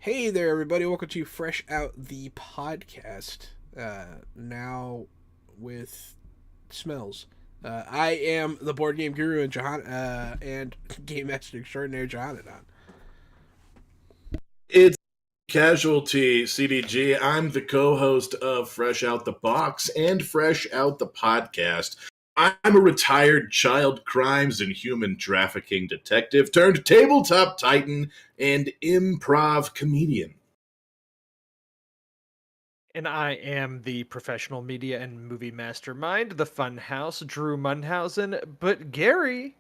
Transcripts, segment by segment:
Hey there, everybody. Welcome to Fresh Out the Podcast. Now with smells. I am the board game guru and and game master extraordinaire Johanan. It's Casualty CDG. I'm the co-host of Fresh Out the Box and Fresh Out the Podcast. I'm a retired child crimes and human trafficking detective turned tabletop titan and improv comedian. And I am the professional media and movie mastermind, the Funhouse, Drew Munhausen, but Gary,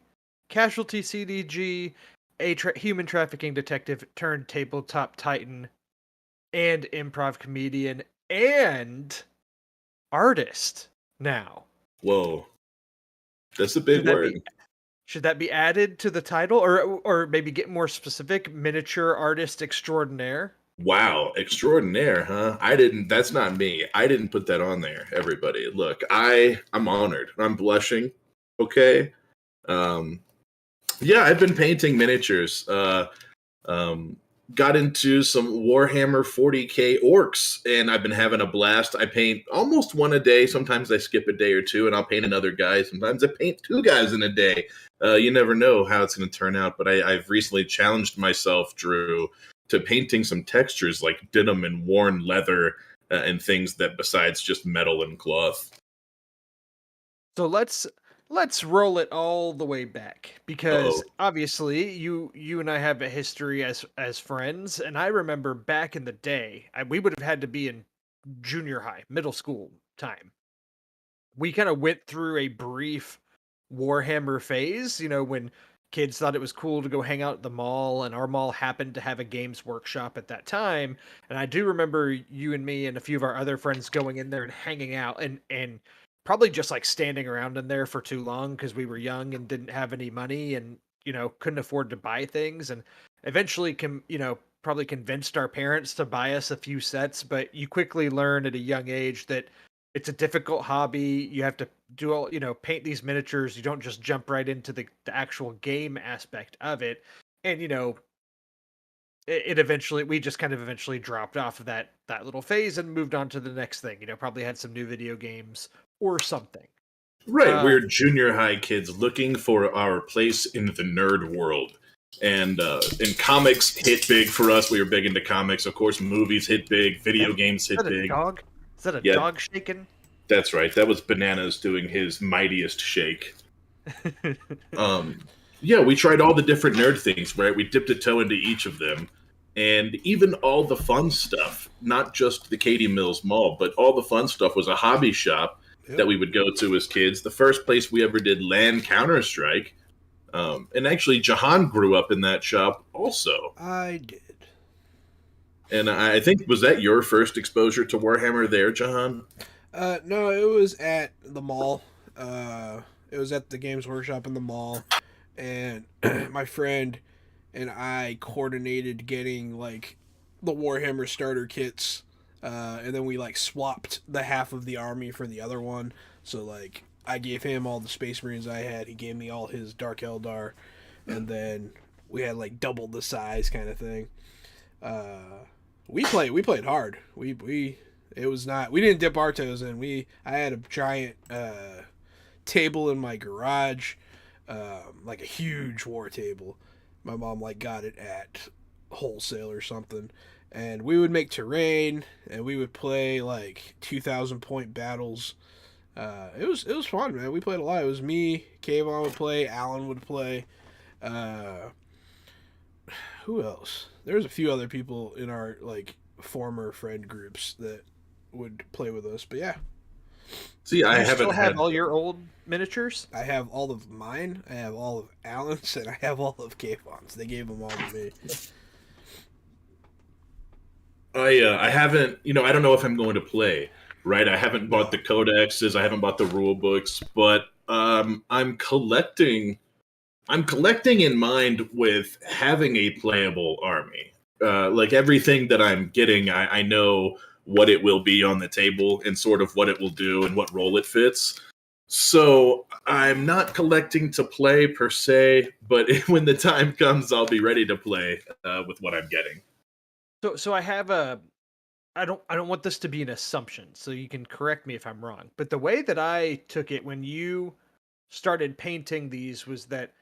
Casualty CDG, a human trafficking detective turned tabletop titan and improv comedian and artist now. Whoa. That's a big word. Should that be added to the title, or maybe get more specific? Miniature artist extraordinaire. Wow, extraordinaire, huh? That's not me. I didn't put that on there, everybody. Look, I'm honored. I'm blushing. Okay. Yeah, I've been painting miniatures. Got into some Warhammer 40k orcs, and I've been having a blast. I paint almost one a day. Sometimes I skip a day or two, and I'll paint another guy. Sometimes I paint two guys in a day. You never know how it's going to turn out, but I've recently challenged myself, Drew, to painting some textures like denim and worn leather and things that besides just metal and cloth. So let's roll it all the way back, because obviously you and I have a history as friends, and I remember back in the day, we would have had to be in junior high, middle school time. We kind of went through a brief Warhammer phase, when kids thought it was cool to go hang out at the mall, and our mall happened to have a games workshop at that time. And I do remember you and me and a few of our other friends going in there and hanging out and probably just like standing around in there for too long because we were young and didn't have any money and, couldn't afford to buy things. And eventually, probably convinced our parents to buy us a few sets. But you quickly learn at a young age that it's a difficult hobby. You have to do all, paint these miniatures. You don't just jump right into the actual game aspect of it. And, it eventually we just kind of eventually dropped off of that little phase and moved on to the next thing. Probably had some new video games or something. Right, we're junior high kids looking for our place in the nerd world. And comics hit big for us. We were big into comics. Of course, movies hit big. Video games hit big. Dog? Is that a dog shaking? That's right. That was Bananas doing his mightiest shake. Yeah, we tried all the different nerd things, right? We dipped a toe into each of them. And even all the fun stuff, not just the Katie Mills Mall, but all the fun stuff was a hobby shop that we would go to as kids. The first place we ever did LAN Counter-Strike. And actually, Jahan grew up in that shop also. I did. And I think, was that your first exposure to Warhammer there, Jahan? No, it was at the mall. It was at the Games Workshop in the mall. And my friend and I coordinated getting, like, the Warhammer starter kits. And then we, like, swapped the half of the army for the other one. So, like, I gave him all the Space Marines I had. He gave me all his Dark Eldar. And then we had, like, double the size kind of thing. We played hard. We didn't dip our toes in. I had a giant table in my garage, like a huge war table. My mom like got it at wholesale or something, and we would make terrain and we would play like 2,000 point battles. It was fun, man. We played a lot. It was me, Kayvon would play, Alan would play. Who else? There's a few other people in our like former friend groups that would play with us, but yeah. See, I still have all your old miniatures. I have all of mine. I have all of Alan's, and I have all of Kayvon's. They gave them all to me. I haven't. I don't know if I'm going to play. Right, I haven't bought the codexes. I haven't bought the rule books, but I'm collecting. I'm collecting in mind with having a playable army. Like everything that I'm getting, I know what it will be on the table and sort of what it will do and what role it fits. So I'm not collecting to play per se, but when the time comes, I'll be ready to play with what I'm getting. So I have I don't want this to be an assumption, so you can correct me if I'm wrong. But the way that I took it when you started painting these was that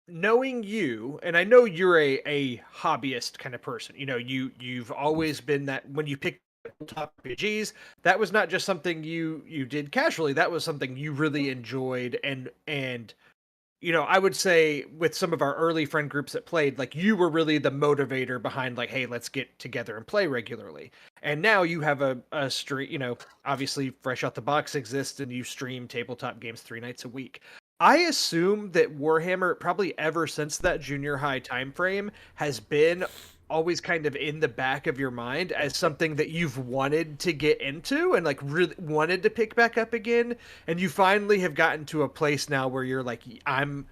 knowing you, and I know you're a hobbyist kind of person. You've always been that. When you picked top RPGs, that was not just something you did casually. That was something you really enjoyed, and I would say with some of our early friend groups that played, like you were really the motivator behind like, hey, let's get together and play regularly. And now you have a stream, obviously fresh out the box exists, and you stream tabletop games 3 nights a week. I assume that Warhammer, probably ever since that junior high time frame, has been always kind of in the back of your mind as something that you've wanted to get into and like really wanted to pick back up again. And you finally have gotten to a place now where you're like, I'm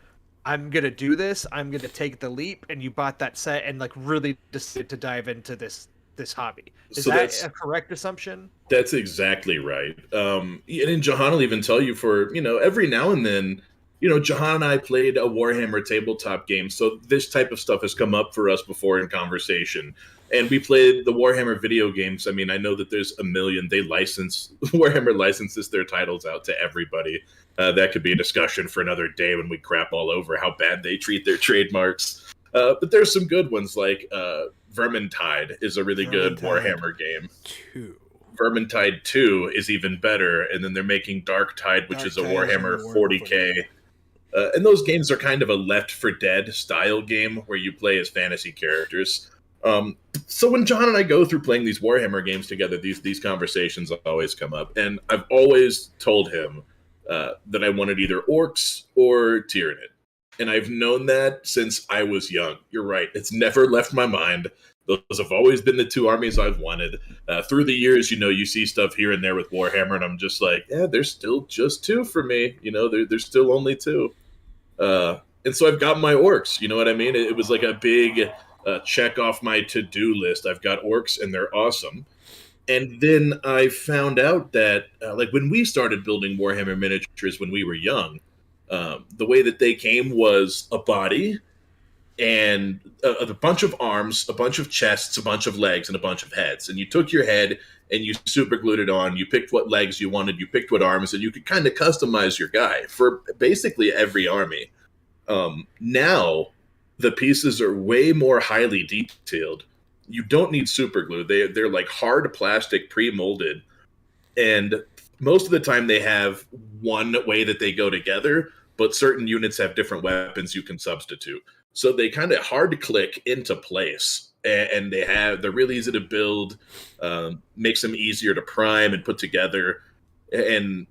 gonna do this. I'm gonna take the leap. And you bought that set and like really decided to dive into this hobby. Is that a correct assumption? That's exactly right. And Jahan will even tell you for, every now and then, Jahan and I played a Warhammer tabletop game, so this type of stuff has come up for us before in conversation. And we played the Warhammer video games. I mean, I know that there's a million. Warhammer licenses their titles out to everybody. That could be a discussion for another day when we crap all over how bad they treat their trademarks. But there's some good ones, like Vermintide is a really good Warhammer game. 2. Vermintide 2 is even better, and then they're making Darktide, which is a Warhammer 40K. And those games are kind of a Left 4 Dead style game where you play as fantasy characters. So when John and I go through playing these Warhammer games together, these conversations always come up. And I've always told him that I wanted either Orcs or Tyranid. And I've known that since I was young. You're right. It's never left my mind. Those have always been the two armies I've wanted. Through the years, you see stuff here and there with Warhammer, and I'm just like, yeah, there's still just 2 for me. There's still only 2. And so I've got my Orcs. You know what I mean? It was like a big check off my to-do list. I've got Orcs, and they're awesome. And then I found out that, like, when we started building Warhammer miniatures when we were young, the way that they came was a body, and a bunch of arms, a bunch of chests, a bunch of legs, and a bunch of heads. And you took your head and you super glued it on. You picked what legs you wanted, you picked what arms, and you could kind of customize your guy for basically every army. Now, the pieces are way more highly detailed. You don't need super glue. They're like hard plastic, pre-molded, and most of the time they have one way that they go together, but certain units have different weapons you can substitute. So they kind of hard to click into place, and they're really easy to build, makes them easier to prime and put together. And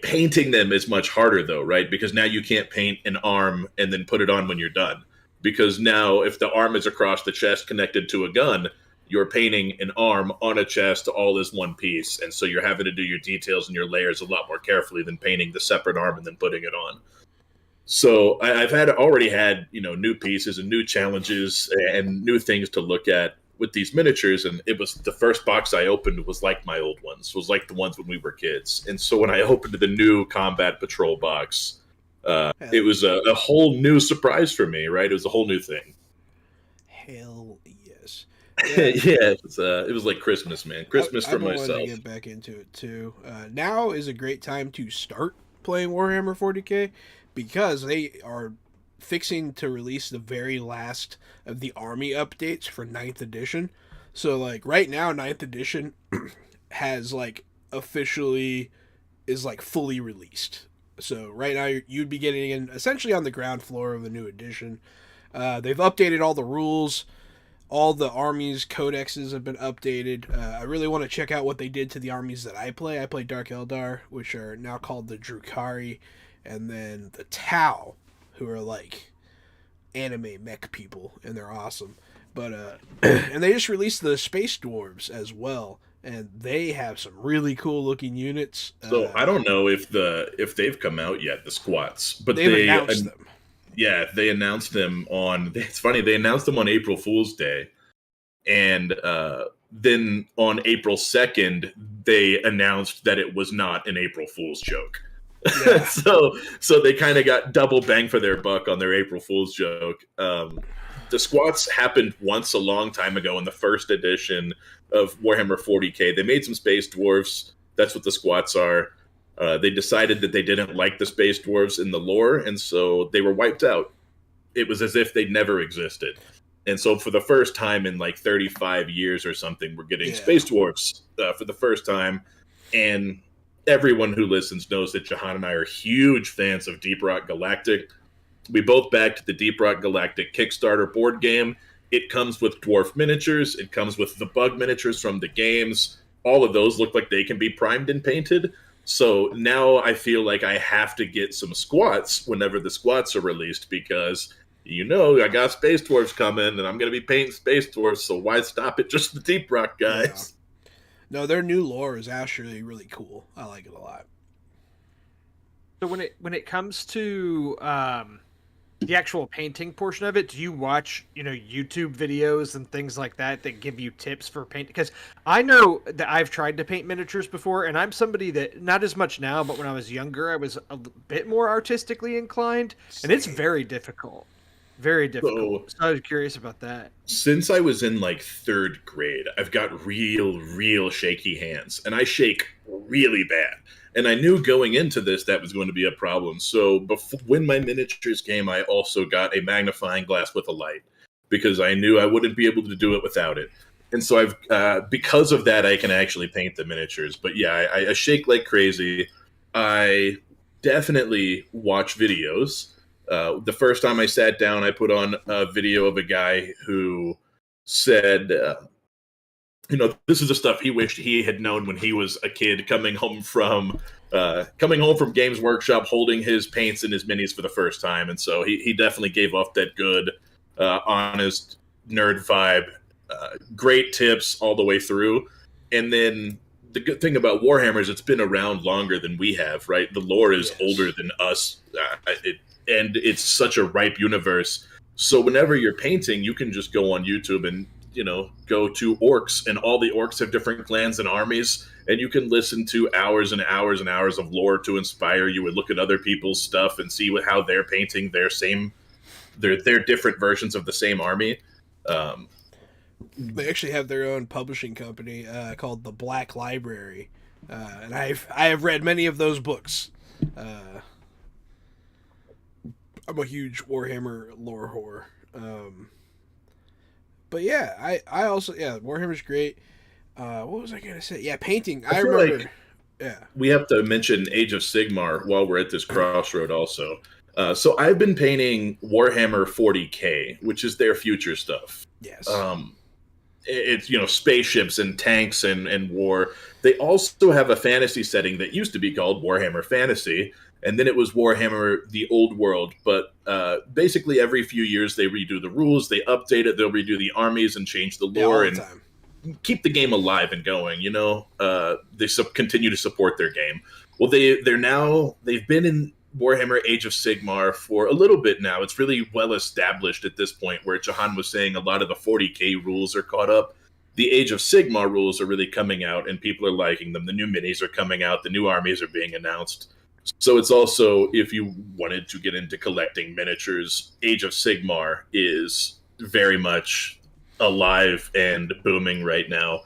painting them is much harder though, right? Because now you can't paint an arm and then put it on when you're done. Because now if the arm is across the chest connected to a gun, you're painting an arm on a chest all as one piece. And so you're having to do your details and your layers a lot more carefully than painting the separate arm and then putting it on. So I've already had new pieces and new challenges and new things to look at with these miniatures, and it was the first box I opened was like my old ones, was like the ones when we were kids. And so when I opened the new Combat Patrol box, it was a whole new surprise for me, right? It was a whole new thing. Hell yes. Yeah, it was like Christmas, man. Christmas for myself. I want to get back into it too. Now is a great time to start playing Warhammer 40k because they are fixing to release the very last of the army updates for 9th edition. So like right now 9th edition has like officially is like fully released. So right now you'd be getting in essentially on the ground floor of the new edition. They've updated all the rules. All the armies' codexes have been updated. I really want to check out what they did to the armies that I play. I play Dark Eldar, which are now called the Drukhari, and then the Tau, who are like anime mech people, and they're awesome. But and they just released the Space Dwarves as well, and they have some really cool looking units. So I don't know if they've come out yet, the squats, but they've announced them. Yeah, they announced them on. It's funny, they announced them on April Fool's Day, and then on April 2nd, they announced that it was not an April Fool's joke. Yeah. so they kind of got double bang for their buck on their April Fool's joke. The squats happened once a long time ago in the first edition of Warhammer 40k. They made some space dwarves. That's what the squats are. They decided that they didn't like the space dwarves in the lore, and so they were wiped out. It was as if they'd never existed. And so for the first time in like 35 years or something, we're getting space dwarves for the first time. And everyone who listens knows that Jahan and I are huge fans of Deep Rock Galactic. We both backed the Deep Rock Galactic Kickstarter board game. It comes with dwarf miniatures. It comes with the bug miniatures from the games. All of those look like they can be primed and painted. So now I feel like I have to get some squats whenever the squats are released because, I got Space Dwarves coming and I'm going to be painting Space Dwarves, so why stop at just the Deep Rock guys? Yeah. No, their new lore is actually really cool. I like it a lot. So when it comes to the actual painting portion of it, do you watch YouTube videos and things like that give you tips for paint? Because I know that I've tried to paint miniatures before, and I'm somebody that, not as much now, but when I was younger I was a bit more artistically inclined, and it's very difficult. So I was curious about that. Since I was in like 3rd grade, I've got real shaky hands, and I shake really bad. And I knew going into this that was going to be a problem. So when my miniatures came, I also got a magnifying glass with a light because I knew I wouldn't be able to do it without it. And so because of that, I can actually paint the miniatures. But yeah, I shake like crazy. I definitely watch videos. The first time I sat down, I put on a video of a guy who said, this is the stuff he wished he had known when he was a kid coming home from Games Workshop, holding his paints and his minis for the first time. And so he definitely gave off that good, honest nerd vibe. Great tips all the way through. And then the good thing about Warhammer is it's been around longer than we have, right? The lore is older than us. And it's such a ripe universe. So whenever you're painting, you can just go on YouTube and, go to orcs, and all the orcs have different clans and armies, and you can listen to hours and hours and hours of lore to inspire you and look at other people's stuff and see how they're painting their same they're different versions of the same army. They actually have their own publishing company called the Black Library, and I have read many of those books. I'm a huge Warhammer lore whore. But yeah, I also, Warhammer's great. What was I gonna say? Yeah, painting. I remember. Like we have to mention Age of Sigmar while we're at this crossroad also. So I've been painting Warhammer 40K, which is their future stuff. Yes. It's, spaceships and tanks and war. They also have a fantasy setting that used to be called Warhammer Fantasy, and then it was Warhammer the Old World. But basically every few years they redo the rules, they update it, they'll redo the armies and change the lore and keep the game alive and going. They continue to support their game. Well, they've been in Warhammer Age of Sigmar for a little bit now. It's really well established at this point, where Jahan was saying a lot of the 40K rules are caught up. The Age of Sigmar rules are really coming out, and people are liking them. The new minis are coming out. The new armies are being announced. So it's also, if you wanted to get into collecting miniatures, Age of Sigmar is very much alive and booming right now.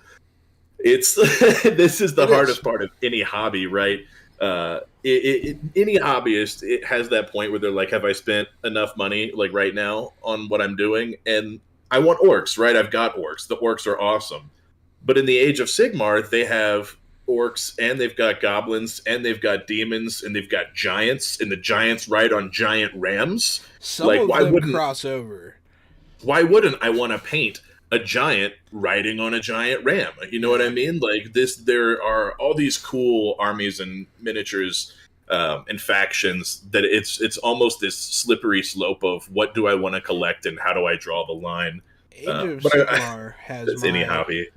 It's this is the hardest part of any hobby, right? Any hobbyist, it has that point where they're like, have I spent enough money like right now on what I'm doing? And I want orcs, right? I've got orcs. The orcs are awesome. But in the Age of Sigmar, they have orcs and they've got goblins and they've got demons and they've got giants, and the giants ride on giant rams. Some of them cross over. Why wouldn't I want to paint a giant riding on a giant ram? You know what I mean? Like this, there are all these cool armies and miniatures and factions that it's almost this slippery slope of what do I want to collect and how do I draw the line. Age of Sigmar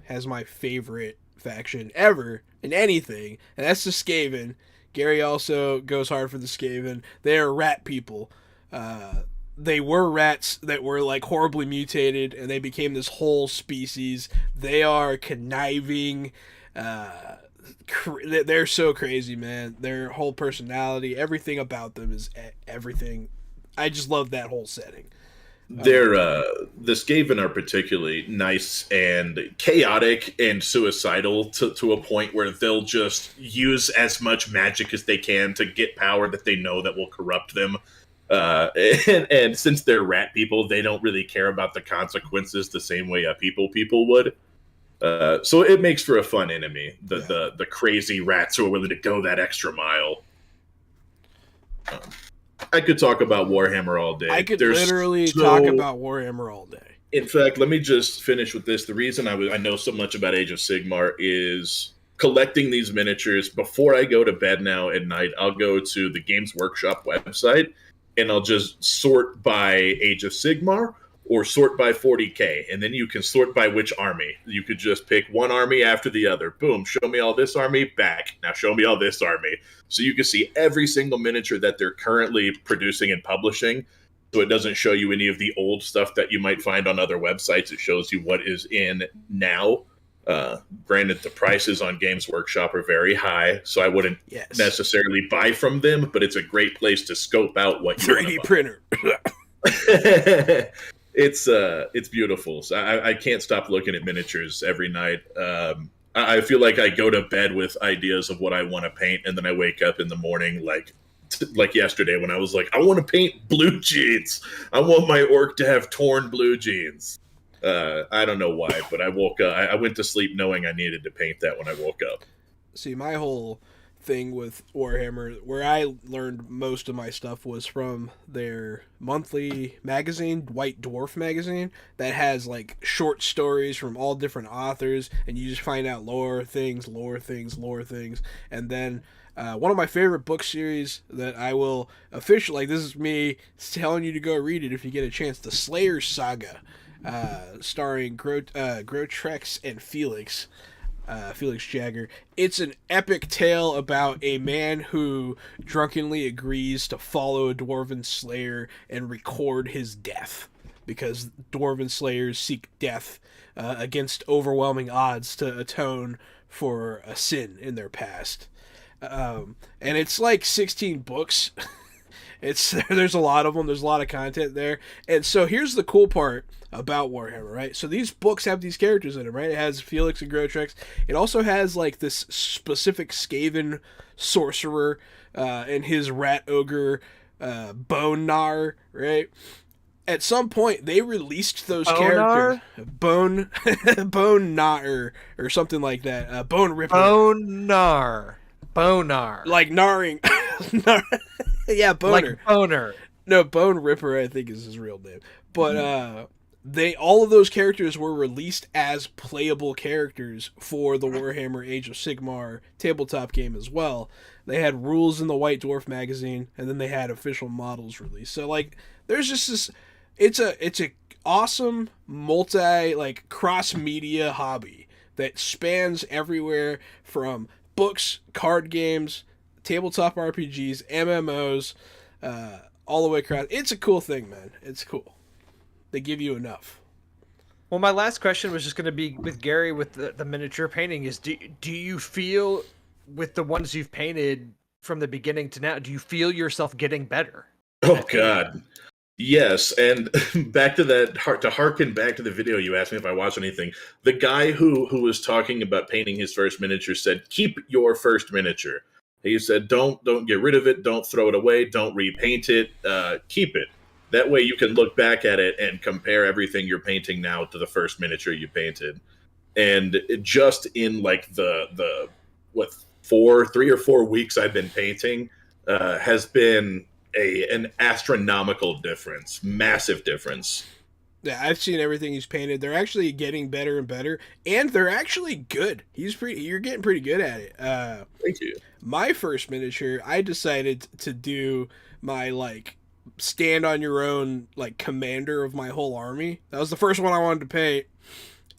has my favorite faction ever in anything, and that's the Skaven. Gary also goes hard for the Skaven. They are rat people. They were rats that were like horribly mutated, and they became this whole species. They are conniving. They're so crazy, man. Their whole personality, everything about them is everything. I just love that whole setting. The Skaven are particularly nice and chaotic and suicidal to a point where they'll just use as much magic as they can to get power that they know that will corrupt them. And since they're rat people, they don't really care about the consequences the same way a people would. So it makes for a fun enemy. The crazy rats who are willing to go that extra mile. I could talk about Warhammer all day. I could literally talk about Warhammer all day. In fact, let me just finish with this. The reason I know so much about Age of Sigmar is collecting these miniatures. Before I go to bed now at night, I'll go to the Games Workshop website and I'll just sort by Age of Sigmar or sort by 40K. And then you can sort by which army. You could just pick one army after the other. Boom, show me all this army, back. Now show me all this army. So you can see every single miniature that they're currently producing and publishing. So it doesn't show you any of the old stuff that you might find on other websites. It shows you what is in now. Granted, the prices on Games Workshop are very high, so I wouldn't necessarily buy from them, but it's a great place to scope out what you 3D printer. It's beautiful. So I can't stop looking at miniatures every night. I feel like I go to bed with ideas of what I want to paint, and then I wake up in the morning like yesterday when I was like, I want to paint blue jeans. I want my orc to have torn blue jeans. I don't know why, but I woke up. I went to sleep knowing I needed to paint that when I woke up. See, my whole thing with Warhammer, where I learned most of my stuff, was from their monthly magazine, White Dwarf magazine, that has like short stories from all different authors, and you just find out lore things. And then one of my favorite book series that I will officially, like, this is me telling you to go read it if you get a chance, the Slayer Saga. Starring Grotrex and Felix Jagger. It's an epic tale about a man who drunkenly agrees to follow a dwarven slayer and record his death, because dwarven slayers seek death against overwhelming odds to atone for a sin in their past. And it's like 16 books. It's there's a lot of them. There's a lot of content there. And so here's the cool part about Warhammer, right? So these books have these characters in them, right? It has Felix and Grotrex. It also has like this specific Skaven sorcerer and his rat ogre Bone Gnar, right? At some point, they released those characters. Bone Gnar or something like that. Bone Ripper. Bonar. Like gnarring. Yeah, Boner. Like boner. No, Bone Ripper, I think, is his real name. But all of those characters were released as playable characters for the Warhammer Age of Sigmar tabletop game as well. They had rules in the White Dwarf magazine, and then they had official models released. So like, there's just this. It's a awesome multi like cross media hobby that spans everywhere from books, card games, tabletop RPGs, MMOs, all the way across. It's a cool thing, man. It's cool. They give you enough. Well, my last question was just going to be with Gary with the miniature painting is do you feel with the ones you've painted from the beginning to now, do you feel yourself getting better? Oh, God. Yes, and back to that, to harken back to the video you asked me if I watched anything, the guy who was talking about painting his first miniature said, keep your first miniature. He said, don't get rid of it, don't throw it away, don't repaint it, keep it. That way you can look back at it and compare everything you're painting now to the first miniature you painted. And just in like the 3 or 4 weeks I've been painting has been an astronomical difference, massive difference. Yeah, I've seen everything he's painted. They're actually getting better and better, and they're actually good. You're getting pretty good at it. Thank you. My first miniature, I decided to do my like stand on your own like commander of my whole army. That was the first one I wanted to paint.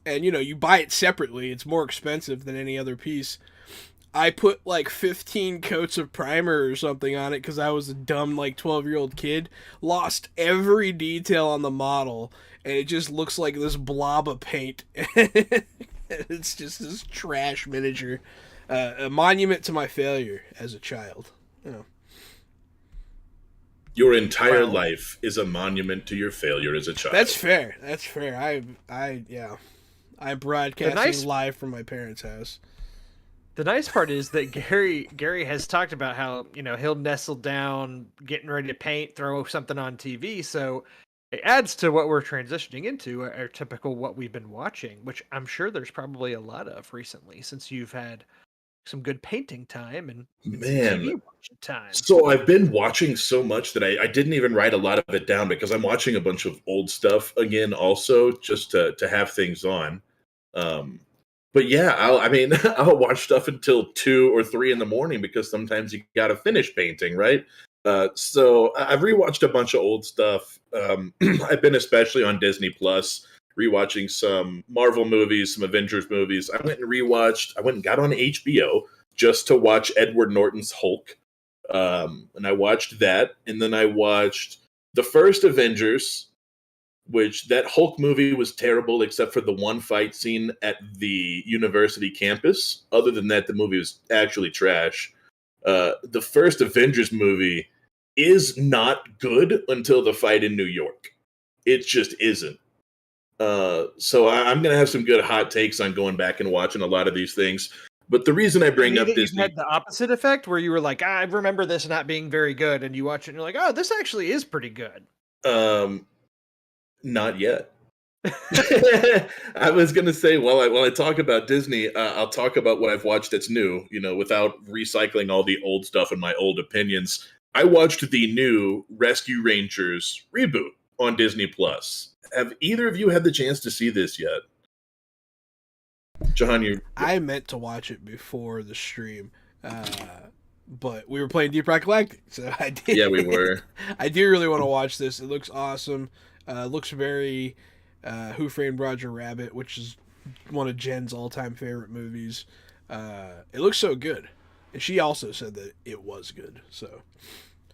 And you buy it separately. It's more expensive than any other piece. I put like 15 coats of primer or something on it because I was a dumb like 12-year-old kid. Lost every detail on the model, and it just looks like this blob of paint. It's just this trash miniature. A monument to my failure as a child. Your entire life is a monument to your failure as a child. That's fair. I'm broadcasting live from my parents' house. The nice part is that Gary has talked about how, he'll nestle down, getting ready to paint, throw something on TV. So it adds to what we're transitioning into, our typical what we've been watching, which I'm sure there's probably a lot of recently since you've had some good painting time and TV watching time. So I've been watching so much that I didn't even write a lot of it down because I'm watching a bunch of old stuff again also just to have things on. But yeah, I'll watch stuff until 2 or 3 in the morning because sometimes you got to finish painting, right? So I've rewatched a bunch of old stuff. I've been especially on Disney Plus rewatching some Marvel movies, some Avengers movies. I went and got on HBO just to watch Edward Norton's Hulk. And I watched that. And then I watched the first Avengers, which that Hulk movie was terrible except for the one fight scene at the university campus. Other than that, the movie was actually trash. The first Avengers movie is not good until the fight in New York. It just isn't. So I'm going to have some good hot takes on going back and watching a lot of these things. But the reason I bring up Disney... You had the opposite effect where you were like, I remember this not being very good. And you watch it and you're like, oh, this actually is pretty good. Not yet. I was going to say, while I talk about Disney, I'll talk about what I've watched that's new, without recycling all the old stuff and my old opinions. I watched the new Rescue Rangers reboot on Disney Plus. Have either of you had the chance to see this yet? John, I meant to watch it before the stream, but we were playing Deep Rock Galactic, so I did. Yeah, we were. I do really want to watch this. It looks awesome. Looks very Who Framed Roger Rabbit, which is one of Jen's all-time favorite movies. It looks so good. And she also said that it was good, so...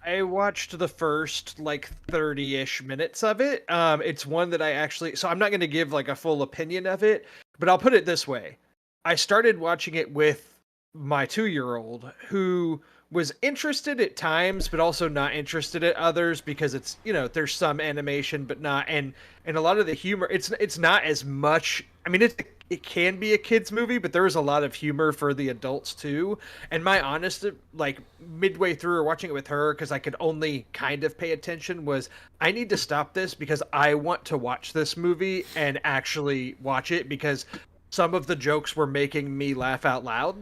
I watched the first 30-ish minutes of it. It's one that I actually, so I'm not going to give a full opinion of it, but I'll put it this way. I started watching it with my 2-year-old who was interested at times, but also not interested at others because it's, there's some animation, but not, and a lot of the humor, it's not as much. I mean, it can be a kids movie, but there is a lot of humor for the adults too. And my honest, like midway through or watching it with her, because I could only kind of pay attention, was I need to stop this because I want to watch this movie and actually watch it because some of the jokes were making me laugh out loud,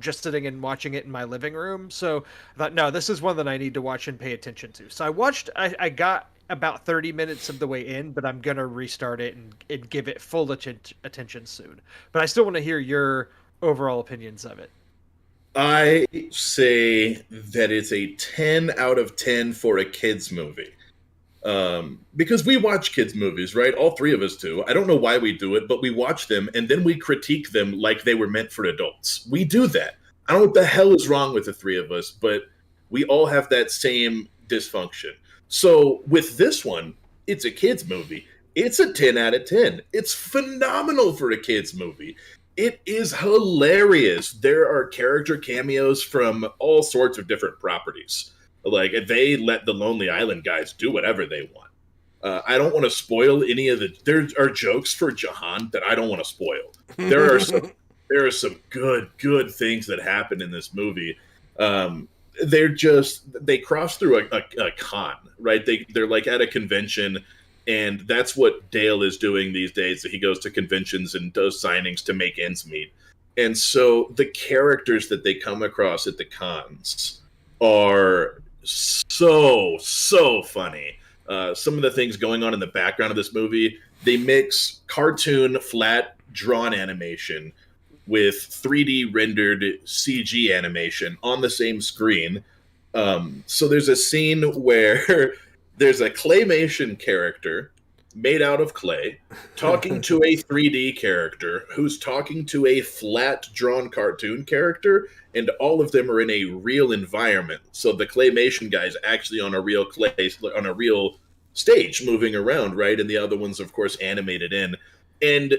just sitting and watching it in my living room. So I thought, no, this is one that I need to watch and pay attention to. So I got about 30 minutes of the way in, but I'm going to restart it and give it full attention soon. But I still want to hear your overall opinions of it. I say that it's a 10 out of 10 for a kids movie. Because we watch kids movies, right? All three of us do. I don't know why we do it, but we watch them and then we critique them like they were meant for adults. We do that. I don't know what the hell is wrong with the three of us, but we all have that same dysfunction. So with this one, it's a kids movie. It's a 10 out of 10. It's phenomenal for a kids movie. It is hilarious. There are character cameos from all sorts of different properties. Like, they let the Lonely Island guys do whatever they want. I don't want to spoil any of the... There are jokes for Jahan that I don't want to spoil. There are some good things that happen in this movie. They cross through a con, right? They're like at a convention, and that's what Dale is doing these days. He goes to conventions and does signings to make ends meet. And so the characters that they come across at the cons are so funny. Some of the things going on in the background of this movie, they mix cartoon flat drawn animation with 3D rendered CG animation on the same screen. So there's a scene where there's a claymation character made out of clay talking to a 3D character who's talking to a flat drawn cartoon character, and all of them are in a real environment. So the claymation guy's actually on a real stage moving around, right? And the other one's, of course, animated in. And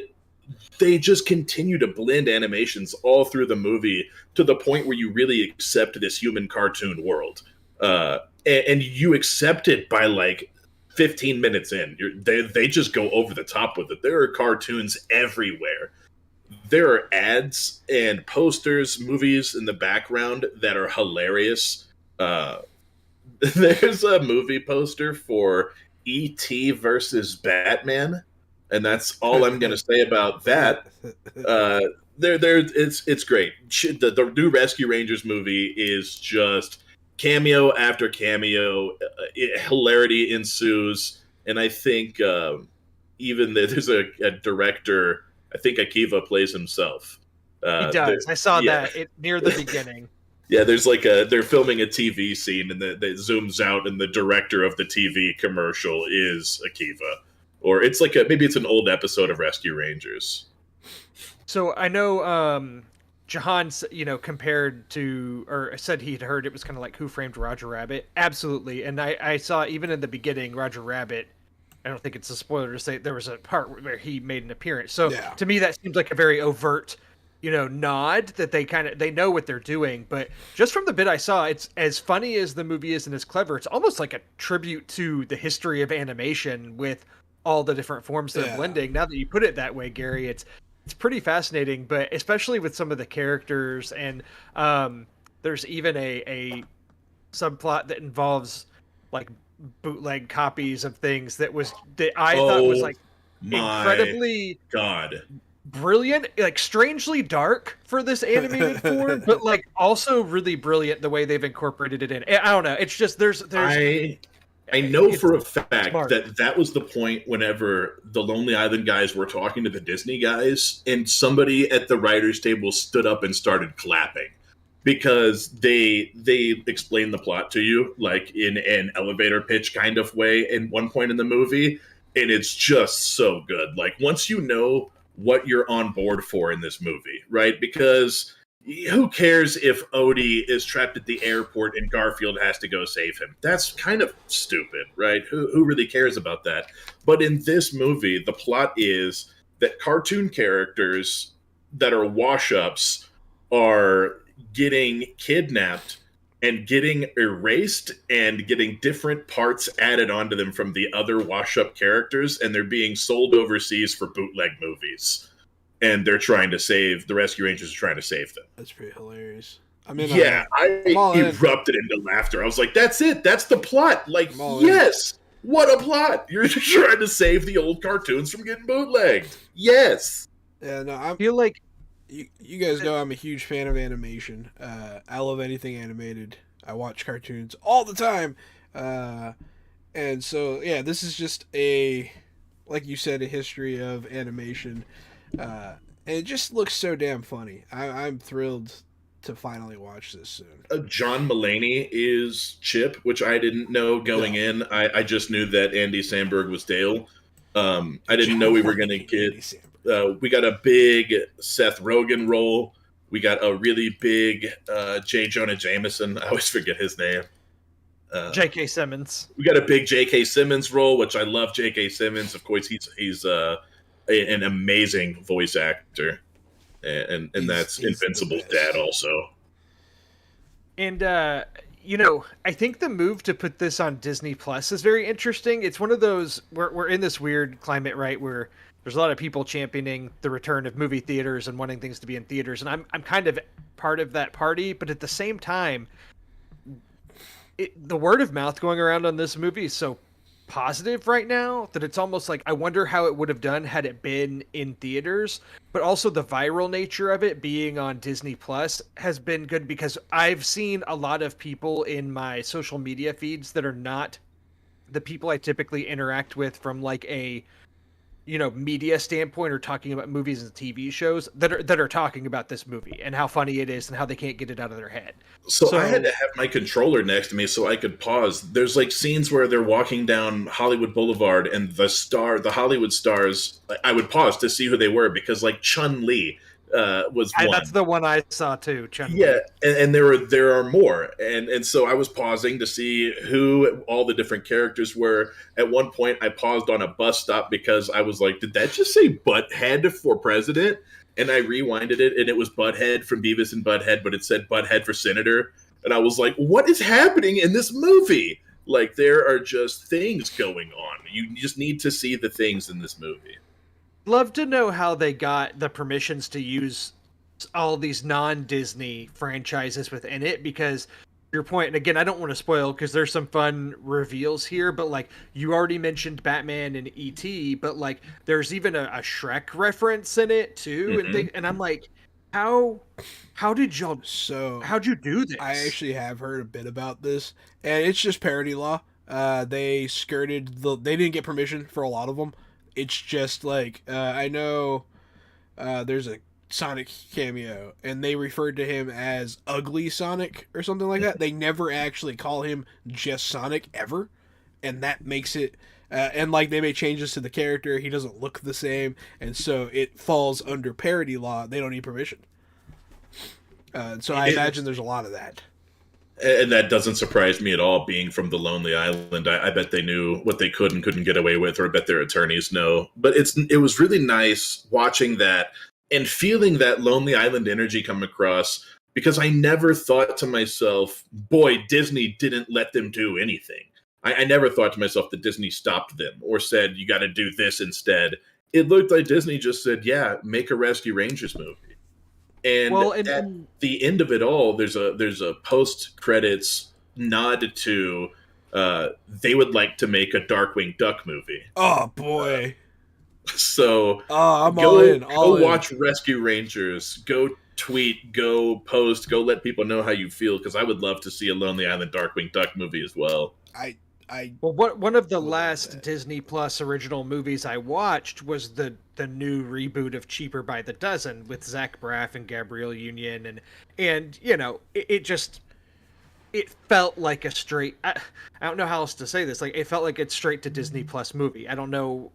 they just continue to blend animations all through the movie to the point where you really accept this human cartoon world. And you accept it by like 15 minutes in. They just go over the top with it. There are cartoons everywhere. There are ads and posters, movies in the background that are hilarious. There's a movie poster for E.T. versus Batman, and that's all I'm going to say about that. It's great. The new Rescue Rangers movie is just cameo after cameo. Hilarity ensues, and I think even there's a director. I think Akiva plays himself. He does. I saw that near the beginning. Yeah, there's like they're filming a TV scene, and that zooms out, and the director of the TV commercial is Akiva. Or it's like maybe it's an old episode of Rescue Rangers. So I know Jahan, compared to, or said he'd heard it was kind of like Who Framed Roger Rabbit. Absolutely. And I saw even in the beginning, Roger Rabbit, I don't think it's a spoiler to say there was a part where he made an appearance. So to me, that seems like a very overt, nod that they know what they're doing. But just from the bit I saw, it's as funny as the movie is and as clever. It's almost like a tribute to the history of animation with all the different forms that are blending. Now that you put it that way, Gary, it's pretty fascinating, but especially with some of the characters. And there's even a subplot that involves like bootleg copies of things that I thought was like incredibly brilliant, like strangely dark for this animated form, but like also really brilliant the way they've incorporated it in. I don't know. It's just there's I know for a fact that was the point whenever the Lonely Island guys were talking to the Disney guys, and somebody at the writers' table stood up and started clapping because they explained the plot to you like in an elevator pitch kind of way in one point in the movie, and it's just so good. Like once you know what you're on board for in this movie, right? Because who cares if Odie is trapped at the airport and Garfield has to go save him? That's kind of stupid, right? Who really cares about that? But in this movie, the plot is that cartoon characters that are wash-ups are getting kidnapped and getting erased and getting different parts added onto them from the other wash-up characters, and they're being sold overseas for bootleg movies. And they're trying to save, the Rescue Rangers are trying to save them. That's pretty hilarious. I'm in Yeah, I erupted into laughter. I was like, that's it. That's the plot. Like, yes. What a plot. You're trying to save the old cartoons from getting bootlegged. Yes. Yeah, no, I feel like you guys know I'm a huge fan of animation. I love anything animated. I watch cartoons all the time. And so, yeah, this is just like you said, a history of animation. And it just looks so damn funny. I'm thrilled to finally watch this soon. John Mulaney is Chip, which I didn't know going in. I just knew that Andy Samberg was Dale. I didn't know we were going to get... we got a big Seth Rogen role. We got a really big J. Jonah Jameson. I always forget his name. J.K. Simmons. We got a big J.K. Simmons role, which I love J.K. Simmons. Of course, he's an amazing voice actor. And that's Invincible's dad also. And, I think the move to put this on Disney Plus is very interesting. It's one of those, we're in this weird climate, right, where there's a lot of people championing the return of movie theaters and wanting things to be in theaters. And I'm kind of part of that party, but at the same time, the word of mouth going around on this movie is so positive right now that it's almost like I wonder how it would have done had it been in theaters. But also the viral nature of it being on Disney Plus has been good, because I've seen a lot of people in my social media feeds that are not the people I typically interact with from like a media standpoint, or talking about movies and TV shows that are talking about this movie and how funny it is and how they can't get it out of their head. So I had to have my controller next to me so I could pause. There's like scenes where they're walking down Hollywood Boulevard and the Hollywood stars, I would pause to see who they were, because like Chun-Li was one. That's the one I saw too. Chun-Li. Yeah, and there are more, and so I was pausing to see who all the different characters were. At one point, I paused on a bus stop because I was like, "Did that just say Butthead for president?" And I rewinded it, and it was Butthead from Beavis and Butthead, but it said Butthead for senator. And I was like, "What is happening in this movie?" Like, there are just things going on. You just need to see the things in this movie. Love to know how they got the permissions to use all these non-Disney franchises within it, because your point, and again, I don't want to spoil because there's some fun reveals here, but like you already mentioned Batman and E.T., but like there's even a Shrek reference in it too. Mm-hmm. And I'm like, how'd you do this? I actually have heard a bit about this, and it's just parody law. They didn't get permission for a lot of them. It's just like, I know there's a Sonic cameo, and they referred to him as Ugly Sonic or something like that. They never actually call him just Sonic ever, and that makes it... and like they made changes to the character. He doesn't look the same, and so it falls under parody law. They don't need permission. So I imagine there's a lot of that. And that doesn't surprise me at all, being from the Lonely Island. I bet they knew what they could and couldn't get away with, or I bet their attorneys know. But it was really nice watching that and feeling that Lonely Island energy come across, because I never thought to myself, boy, Disney didn't let them do anything. I never thought to myself that Disney stopped them or said, you got to do this instead. It looked like Disney just said, yeah, make a Rescue Rangers movie. And at the end of it all, there's a post-credits nod to they would like to make a Darkwing Duck movie. Oh, boy. So I'm all in. Go watch Rescue Rangers. Go tweet. Go post. Go let people know how you feel, because I would love to see a Lonely Island Darkwing Duck movie as well. One of the last Disney Plus original movies I watched was the new reboot of Cheaper by the Dozen with Zach Braff and Gabrielle Union, and it felt like a straight... I don't know how else to say this. Like, it felt like it's straight to Disney Plus movie. I don't know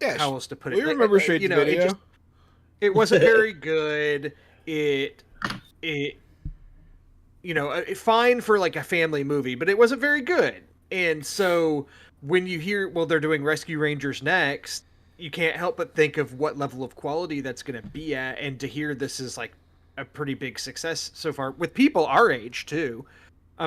how else to put it. We remember straight to video. It wasn't very good. Fine for like a family movie, but it wasn't very good. And so when you hear, well, they're doing Rescue Rangers next, you can't help but think of what level of quality that's going to be at. And to hear this is like a pretty big success so far with people our age too.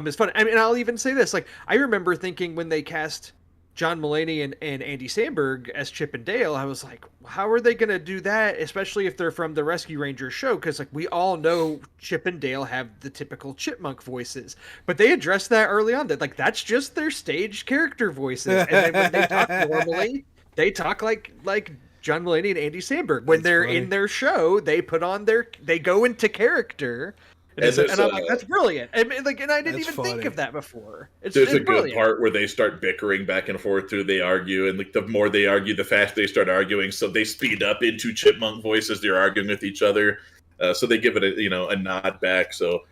is fun. I mean, I'll even say this: like, I remember thinking when they cast John Mulaney and Andy Samberg as Chip and Dale, I was like, how are they going to do that? Especially if they're from the Rescue Rangers show, because like we all know Chip and Dale have the typical chipmunk voices, but they addressed that early on that like that's just their stage character voices, and then when they talk normally, they talk like John Mulaney and Andy Samberg. When they're in their show, they go into character. And I'm like, that's brilliant. And I didn't even think of that before. There's a good part where they start bickering back and forth through. They argue, and like the more they argue, the faster they start arguing. So they speed up into chipmunk voices. They're arguing with each other. So they give it a nod back. So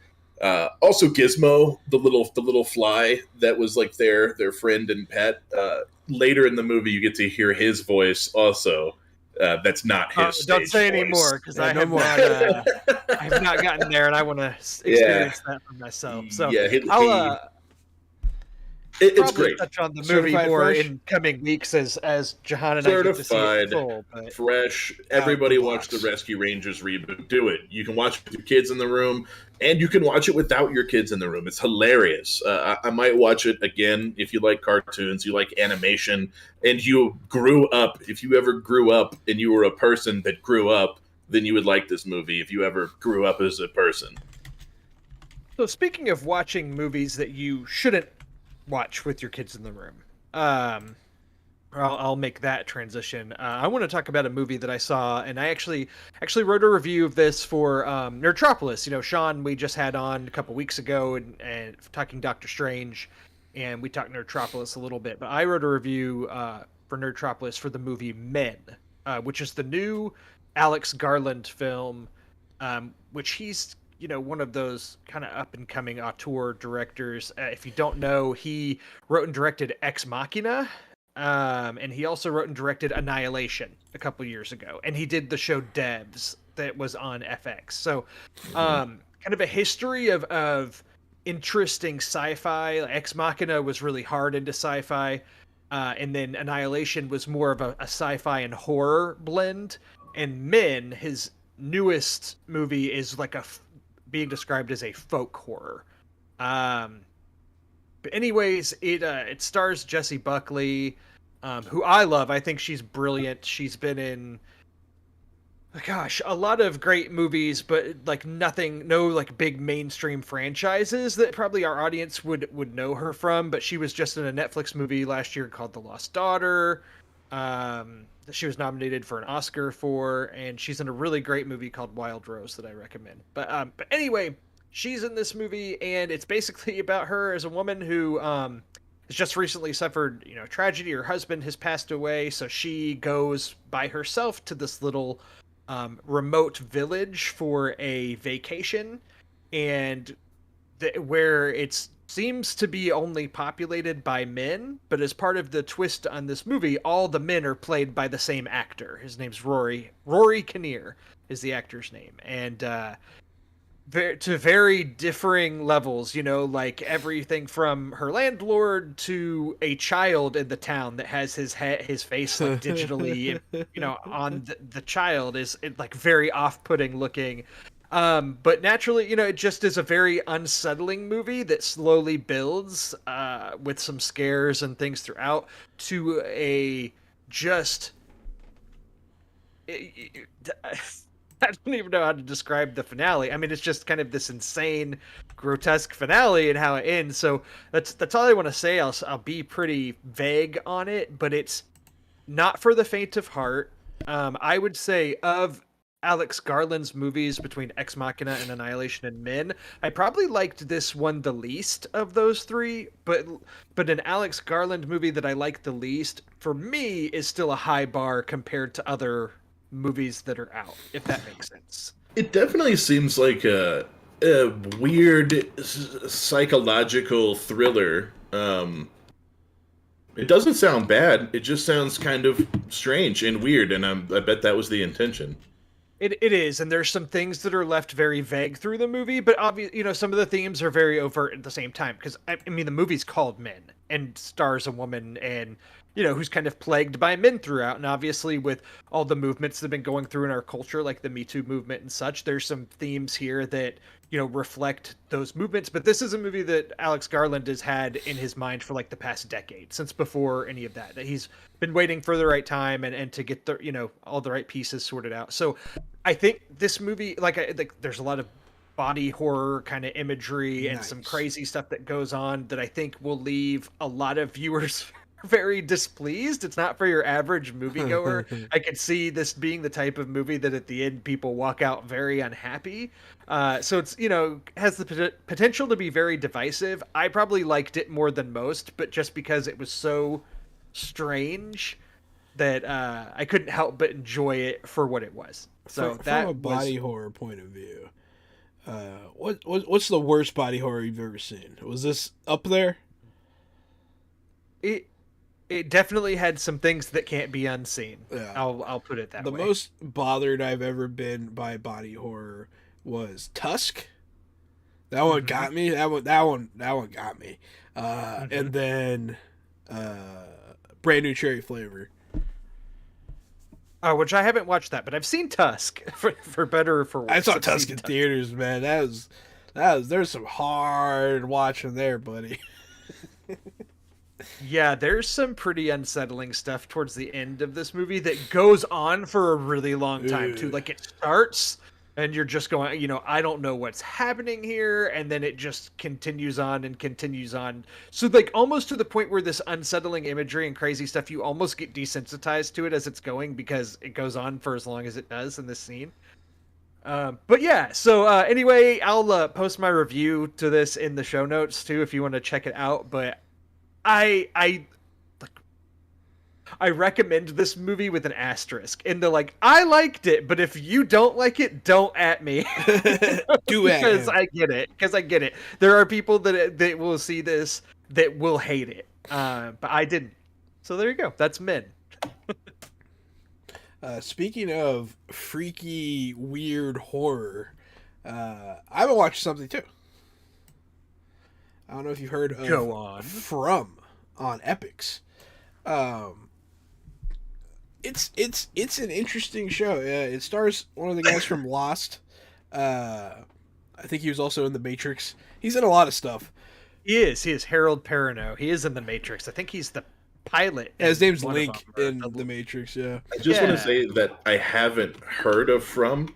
also Gizmo, the little fly that was like their friend and pet. Later in the movie, you get to hear his voice also. That's not his. Don't say anymore because I have not gotten there, and I want to experience that for myself. So yeah, it's great. Touch on the movie more in coming weeks as Jahan and I get to see it full, but fresh. Everybody watch the Rescue Rangers reboot. Do it. You can watch it with your kids in the room, and you can watch it without your kids in the room. It's hilarious. I might watch it again if you like cartoons, you like animation, and you grew up. If you ever grew up and you were a person that grew up, then you would like this movie if you ever grew up as a person. So speaking of watching movies that you shouldn't watch with your kids in the room, I'll make that transition. I want to talk about a movie that I saw, and I actually wrote a review of this for Nerdtropolis. You know, Sean, we just had on a couple weeks ago and talking Doctor Strange, and we talked Nerdtropolis a little bit. But I wrote a review for Nerdtropolis for the movie Men, which is the new Alex Garland film, which he's one of those kind of up-and-coming auteur directors. If you don't know, he wrote and directed Ex Machina, and he also wrote and directed Annihilation a couple years ago. And he did the show Devs that was on FX. So kind of a history of interesting sci-fi. Ex Machina was really hard into sci-fi, and then Annihilation was more of a sci-fi and horror blend. And Men, his newest movie, is like being described as a folk horror. But anyways, it stars Jessie Buckley, who I love. I think she's brilliant. She's been in, a lot of great movies, but like no like big mainstream franchises that probably our audience would know her from. But she was just in a Netflix movie last year called The Lost Daughter. That she was nominated for an Oscar for, and she's in a really great movie called Wild Rose that I recommend. But anyway, she's in this movie, and it's basically about her as a woman who has just recently suffered, tragedy. Her husband has passed away, so she goes by herself to this little remote village for a vacation, and where it's seems to be only populated by men, but as part of the twist on this movie, all the men are played by the same actor. His name's Rory Kinnear is the actor's name, and to very differing levels, like everything from her landlord to a child in the town that has his face like digitally, on the child is like very off-putting looking. But naturally, it just is a very unsettling movie that slowly builds with some scares and things throughout to a just... I don't even know how to describe the finale. I mean, it's just kind of this insane, grotesque finale and how it ends. So that's all I want to say. I'll be pretty vague on it, but it's not for the faint of heart. I would say of Alex Garland's movies between Ex Machina and Annihilation and Men, I probably liked this one the least of those three, but an Alex Garland movie that I like the least, for me, is still a high bar compared to other movies that are out, if that makes sense. It definitely seems like a weird psychological thriller. It doesn't sound bad. It just sounds kind of strange and weird, and I bet that was the intention. It is, and there's some things that are left very vague through the movie, but obviously, some of the themes are very overt at the same time, because, I mean, the movie's called Men, and stars a woman, and, who's kind of plagued by men throughout, and obviously with all the movements that have been going through in our culture, like the Me Too movement and such, there's some themes here that reflect those movements. But this is a movie that Alex Garland has had in his mind for like the past decade, since before any of that he's been waiting for the right time and to get the all the right pieces sorted out. So I think this movie, like there's a lot of body horror kind of imagery and some crazy stuff that goes on that I think will leave a lot of viewers very displeased. It's not for your average moviegoer. I could see this being the type of movie that at the end people walk out very unhappy. So it's, has the potential to be very divisive. I probably liked it more than most, but just because it was so strange that I couldn't help but enjoy it for what it was. So from a body horror point of view, what's the worst body horror you've ever seen? Was this up there? It definitely had some things that can't be unseen. Yeah. I'll put it that way. The most bothered I've ever been by body horror was Tusk. That one got me. That one got me. And then Brand New Cherry Flavor. Oh, which I haven't watched that, but I've seen Tusk for better or for worse. I saw Tusk in theaters, man. That was there's some hard watching there, buddy. Yeah, there's some pretty unsettling stuff towards the end of this movie that goes on for a really long time too. Like it starts and you're just going, I don't know what's happening here, and then it just continues on and continues on. So like almost to the point where this unsettling imagery and crazy stuff, you almost get desensitized to it as it's going because it goes on for as long as it does in this scene. But yeah, so anyway, I'll post my review to this in the show notes too if you want to check it out. But I recommend this movie with an asterisk. And they're like, I liked it, but if you don't like it, don't at me. Because I get it. There are people that will see this that will hate it. But I didn't. So there you go. That's Men. Speaking of freaky, weird horror, I've been watching something too. I don't know if you've heard of Go on. From on Epix. It's an interesting show. It stars one of the guys from Lost. I think he was also in The Matrix. He's in a lot of stuff. He is Harold Perrineau. He is in The Matrix. I think he's the pilot. Yeah, his name's Link in The Matrix, yeah. I just want to say that I haven't heard of From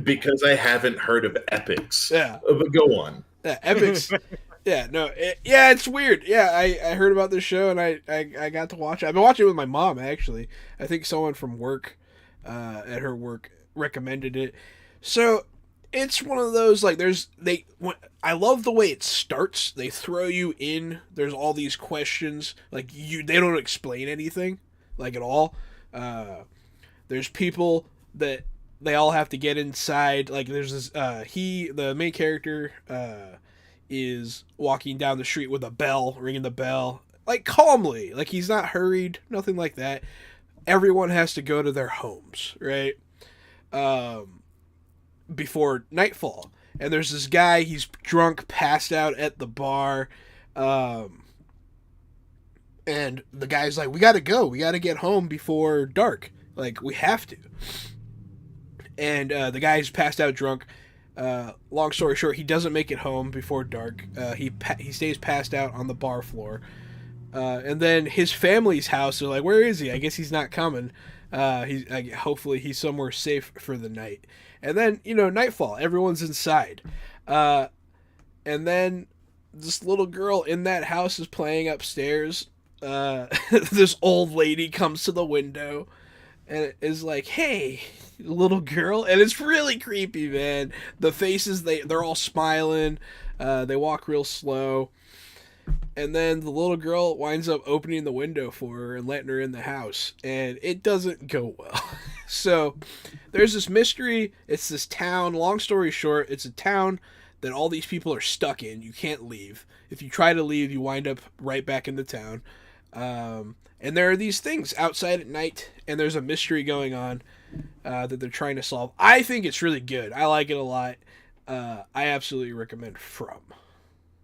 because I haven't heard of Epix. Yeah. But go on. Yeah, Epix. It's weird. Yeah, I heard about this show and I got to watch it. I've been watching it with my mom, actually. I think someone from work, at her work, recommended it. So it's one of those, like, I love the way it starts. They throw you in. There's all these questions. Like, they don't explain anything, like, at all. There's people that they all have to get inside. Like, there's this, the main character, is walking down the street with a bell, ringing the bell, like, calmly. Like, he's not hurried, nothing like that. Everyone has to go to their homes, right? Before nightfall. And there's this guy, he's drunk, passed out at the bar. And the guy's like, we gotta go. We gotta get home before dark. Like, we have to. And the guy's passed out drunk. Long story short, he doesn't make it home before dark. He stays passed out on the bar floor. And then his family's house, they're like, where is he? I guess he's not coming. Hopefully he's somewhere safe for the night. And then, nightfall, everyone's inside. And then this little girl in that house is playing upstairs. This old lady comes to the window and is like, hey, little girl. And it's really creepy, man. The faces, they're all smiling. They walk real slow. And then the little girl winds up opening the window for her and letting her in the house. And it doesn't go well. So there's this mystery. It's this town. Long story short, it's a town that all these people are stuck in. You can't leave. If you try to leave, you wind up right back in the town. And there are these things outside at night. And there's a mystery going on that they're trying to solve. I think it's really good. I like it a lot. I absolutely recommend From.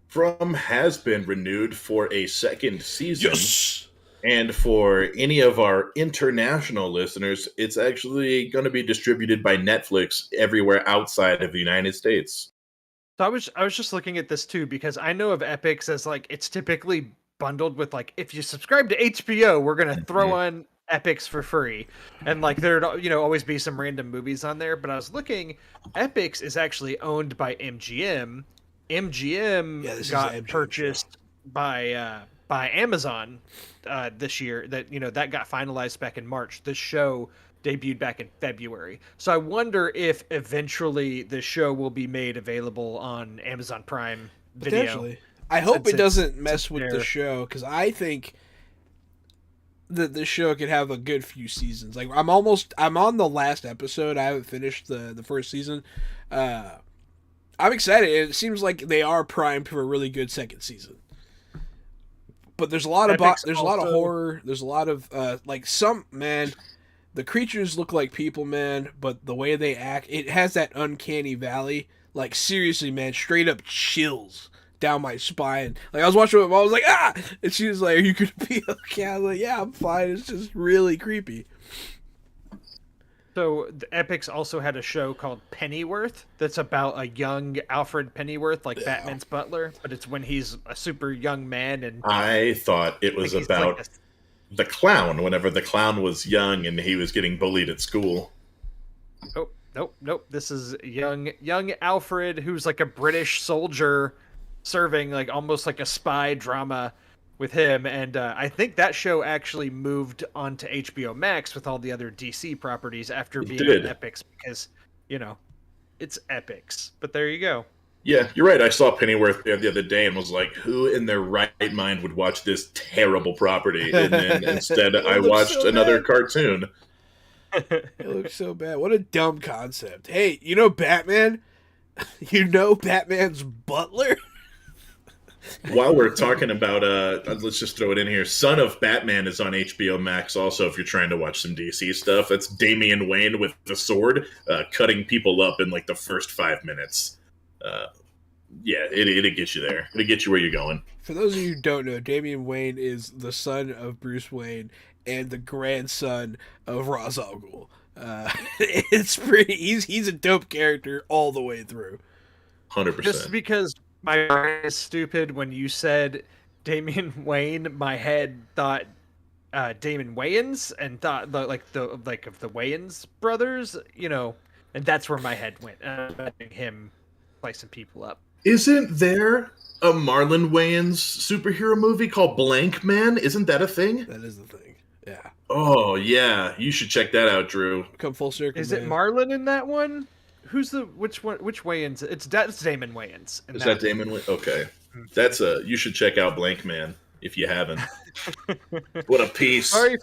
From has been renewed for a second season. Yes! And for any of our international listeners, it's actually going to be distributed by Netflix everywhere outside of the United States. So I was just looking at this too because I know of Epics as like it's typically bundled with like if you subscribe to HBO, we're gonna throw Mhm. on Epics for free, and like there'd always be some random movies on there. But I was looking, Epics is actually owned by MGM. MGM Yeah, this is an got MGM show. purchased by Amazon this year. That that got finalized back in March. This show debuted back in February. So I wonder if eventually the show will be made available on Amazon Prime Video Potentially. I hope it doesn't since mess with the they're show because I think that this show could have a good few seasons. Like I'm on the last episode. I haven't finished the first season. Uh, I'm excited. It seems like they are primed for a really good second season. But there's a lot of Epics there's a lot of also. horror. There's a lot of like some man. The creatures look like people, man, but the way they act, it has that uncanny valley. Like seriously, man, straight up chills down my spine. Like I was watching it, I was like, ah, and she was like, "Are you gonna be okay?" I was like, "Yeah, I'm fine." It's just really creepy. So the Epics also had a show called Pennyworth that's about a young Alfred Pennyworth, like Yeah. Batman's butler, but it's when he's a super young man and I thought it like was he's like about the clown whenever the clown was young and he was getting bullied at school. oh nope. This is young Alfred who's like a British soldier serving like almost like a spy drama with him, and I think that show actually moved onto HBO Max with all the other DC properties after It being on did. Epics because you know it's Epics. But there you go. Yeah, you're right. I saw Pennyworth there the other day and was like, who in their right mind would watch this terrible property? And then instead, It I looks watched so another bad. cartoon. It looks so bad. What a dumb concept. Hey, you know Batman? You know Batman's butler? While we're talking about, let's just throw it in here. Son of Batman is on HBO Max also if you're trying to watch some DC stuff. That's Damian Wayne with the sword cutting people up in like the first 5 minutes. Uh, yeah, it'll get you there. It'll get you where you're going. For those of you who don't know, Damian Wayne is the son of Bruce Wayne and the grandson of Ra's al Ghul. It's pretty. He's a dope character all the way through. Just 100%. because my brain is stupid, when you said Damian Wayne, my head thought Damon Wayans and thought like of the Wayans brothers, and that's where my head went. Imagining him slicing people up. Isn't there a Marlon Wayans superhero movie called Blank Man? Isn't that a thing? That is the thing. Yeah, Oh, yeah. You should check that out, Drew. come full circle, Is it man. Marlon in that one? Who's the which one? Which Wayans? That's Damon Wayans in Is that that Damon? Okay. one. That's a. You should check out Blank Man if you haven't. What a piece. Sorry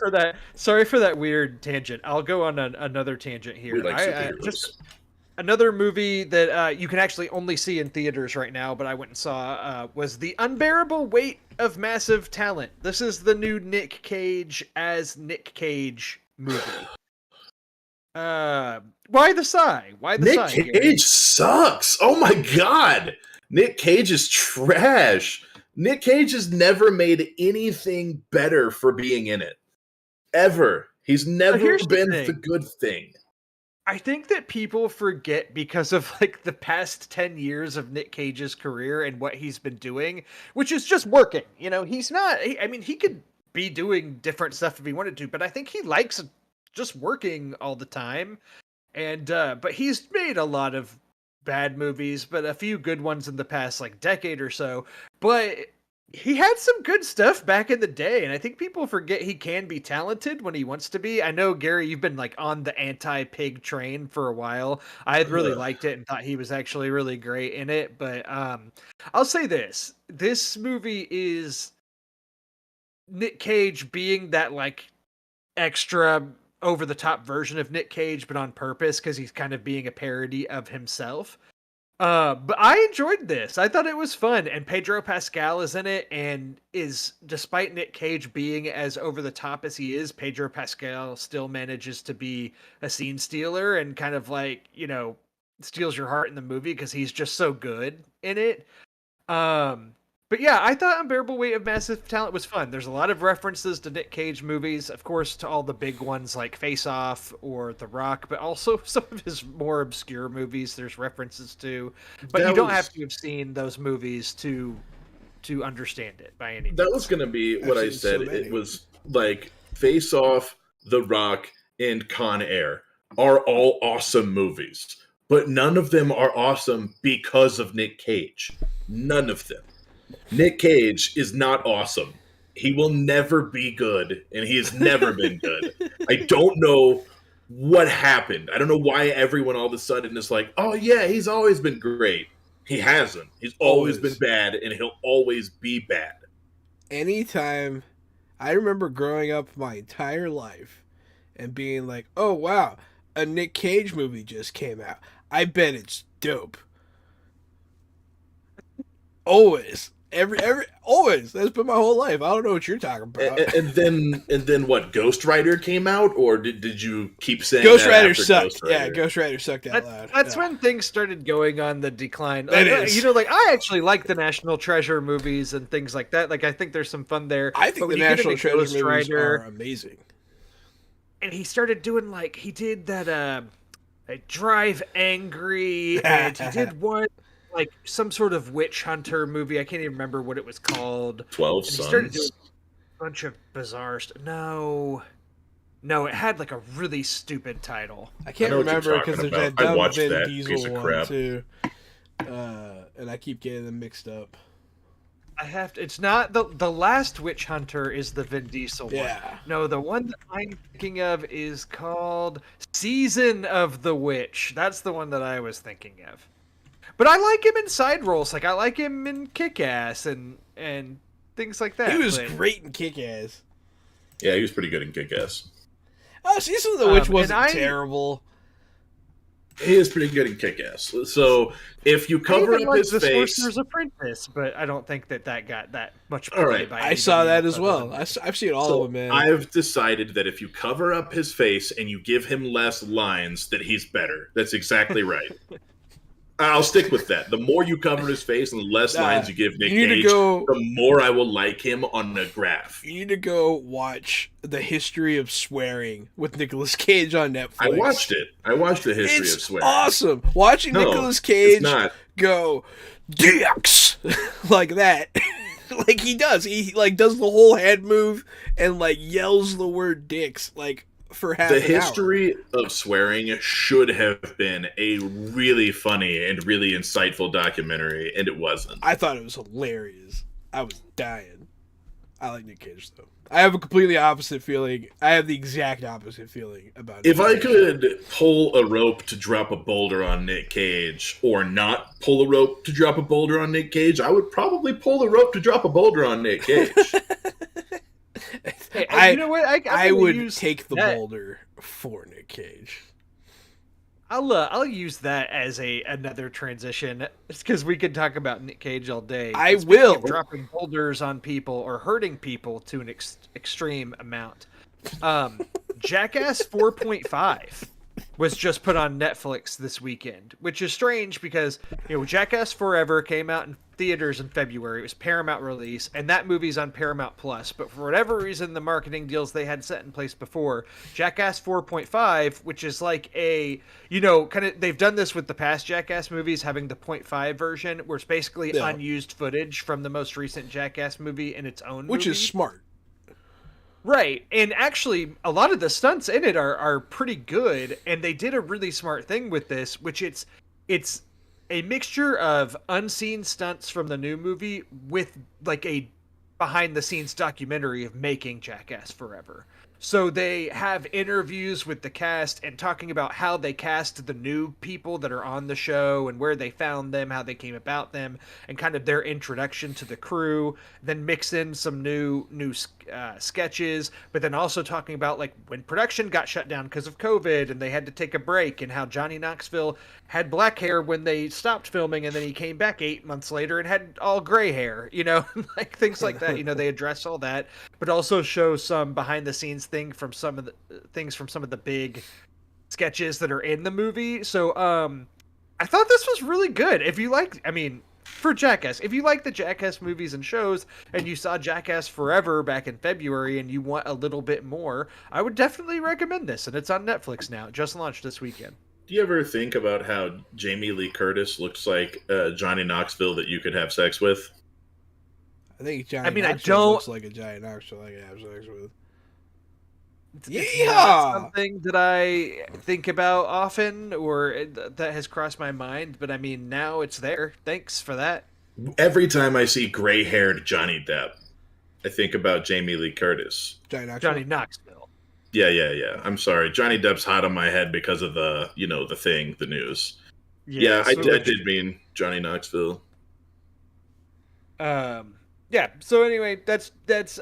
for that weird tangent. I'll go on another tangent We here. like I just superheroes. another movie that you can actually only see in theaters right now, but I went and saw was The Unbearable Weight of Massive Talent. This is the new Nick Cage as Nick Cage movie. Why the sigh? Why the Nick sigh, Cage Gary? sucks. Oh my god. Nick Cage is trash. Nick Cage has never made anything better for being in it. Ever. He's never here's the been thing. the good thing. I think that people forget because of like the past 10 years of Nick Cage's career and what he's been doing, which is just working. He's not, I mean, he could be doing different stuff if he wanted to, but I think he likes just working all the time. And, but he's made a lot of bad movies, but a few good ones in the past like decade or so. But he had some good stuff back in the day, and I think people forget he can be talented when he wants to be. I know, Gary, you've been like on the anti-pig train for a while. I had really Ugh. liked it and thought he was actually really great in it, but I'll say this movie is Nick Cage being that like extra over the top version of Nick Cage, but on purpose because he's kind of being a parody of himself. But I enjoyed this. I thought it was fun, and Pedro Pascal is in it, and despite Nick Cage being as over the top as he is, Pedro Pascal still manages to be a scene stealer and kind of like steals your heart in the movie because he's just so good in it. But But yeah, I thought Unbearable Weight of Massive Talent was fun. There's a lot of references to Nick Cage movies, of course, to all the big ones like Face Off or The Rock, but also some of his more obscure movies there's references to. But you don't have to have seen those movies to understand it by any means. That was going to be what I said. It was like Face Off, The Rock, and Con Air are all awesome movies, but none of them are awesome because of Nick Cage. None of them. Nick Cage is not awesome. He will never be good, and he has never been good. I don't know what happened. I don't know why everyone all of a sudden is like, oh yeah, he's always been great. He hasn't. He's always been bad, and he'll always be bad. Anytime, I remember growing up my entire life and being like, oh wow, a Nick Cage movie just came out. I bet it's dope. Always. Always. That's been my whole life. I don't know what you're talking about. And then what? Ghost Rider came out, or did you keep saying Ghost Rider sucked? Yeah, Ghost Rider sucked out loud. That's when things started going on the decline. Like, I actually like the National Treasure movies and things like that. Like, I think there's some fun there. I think the National Treasure movies are amazing. And he started doing he did that Drive Angry, and he did one. Like some sort of witch hunter movie. I can't even remember what it was called. 12 Sons. He started doing a bunch of bizarre stuff. No, it had like a really stupid title. I can't remember because there's that dumb Vin Diesel one too, and I keep getting them mixed up. It's not the last witch hunter is the Vin Diesel one. Yeah. No, the one that I'm thinking of is called Season of the Witch. That's the one that I was thinking of. But I like him in side roles. Like, I like him in Kick-Ass and things like that. He was great in Kick-Ass. Yeah, he was pretty good in Kick-Ass. Oh, Season of the Witch wasn't terrible. He is pretty good in Kick-Ass. So, if you cover up his face... Sorcerer's Apprentice, but I don't think that got that much play. All right. I saw that as well. I've seen all of them, man. I've decided that if you cover up his face and you give him less lines, that he's better. That's exactly right. I'll stick with that. The more you cover his face and the less lines you give Nick Cage, the more I will like him on the graph. You need to go watch The History of Swearing with Nicolas Cage on Netflix. I watched it. I watched The History of Swearing. It's awesome. Watching Nicolas Cage go, dicks, like that. Like he does. He does the whole head move and yells the word dicks for half an hour. The History of Swearing should have been a really funny and really insightful documentary, and it wasn't. I thought it was hilarious. I was dying. I like Nick Cage, though. I have a completely opposite feeling. I have the exact opposite feeling about If I could pull a rope to drop a boulder on Nick Cage, or not pull a rope to drop a boulder on Nick Cage, I would probably pull the rope to drop a boulder on Nick Cage. Hey, you know what? I would take the boulder for Nick Cage. I'll use that as another transition. It's because we could talk about Nick Cage all day. I will. Dropping boulders on people or hurting people to an extreme amount. Jackass 4.5 was just put on Netflix this weekend, which is strange because Jackass Forever came out in theaters in February. It was Paramount release, and that movie's on Paramount Plus. But for whatever reason, the marketing deals they had set in place before, Jackass 4.5, which is like they've done this with the past Jackass movies, having the 0.5 version, where it's basically unused footage from the most recent Jackass movie in its own which is smart. Right, and actually, a lot of the stunts in it are pretty good, and they did a really smart thing with this, which it's a mixture of unseen stunts from the new movie with a behind-the-scenes documentary of making Jackass Forever. So they have interviews with the cast and talking about how they cast the new people that are on the show and where they found them, how they came about them, and kind of their introduction to the crew. Then mix in some new sketches, but then also talking about when production got shut down because of COVID and they had to take a break, and how Johnny Knoxville had black hair when they stopped filming, and then he came back 8 months later and had all gray hair, things like that. They address all that, but also show some behind the scenes things from some of the big sketches that are in the movie. So I thought this was really good. If you like, for Jackass. If you like the Jackass movies and shows, and you saw Jackass Forever back in February, and you want a little bit more, I would definitely recommend this. And it's on Netflix now. It just launched this weekend. Do you ever think about how Jamie Lee Curtis looks like Johnny Knoxville that you could have sex with? I think Johnny Knoxville looks like a Johnny Knoxville I could have sex with. It's not something that I think about often or that has crossed my mind, but I mean, now it's there. Thanks for that. Every time I see gray-haired Johnny Depp, I think about Jamie Lee Curtis. Johnny Knoxville. Yeah. I'm sorry. Johnny Depp's hot on my head because of the news. Yeah, I did mean Johnny Knoxville. Yeah, so anyway, that's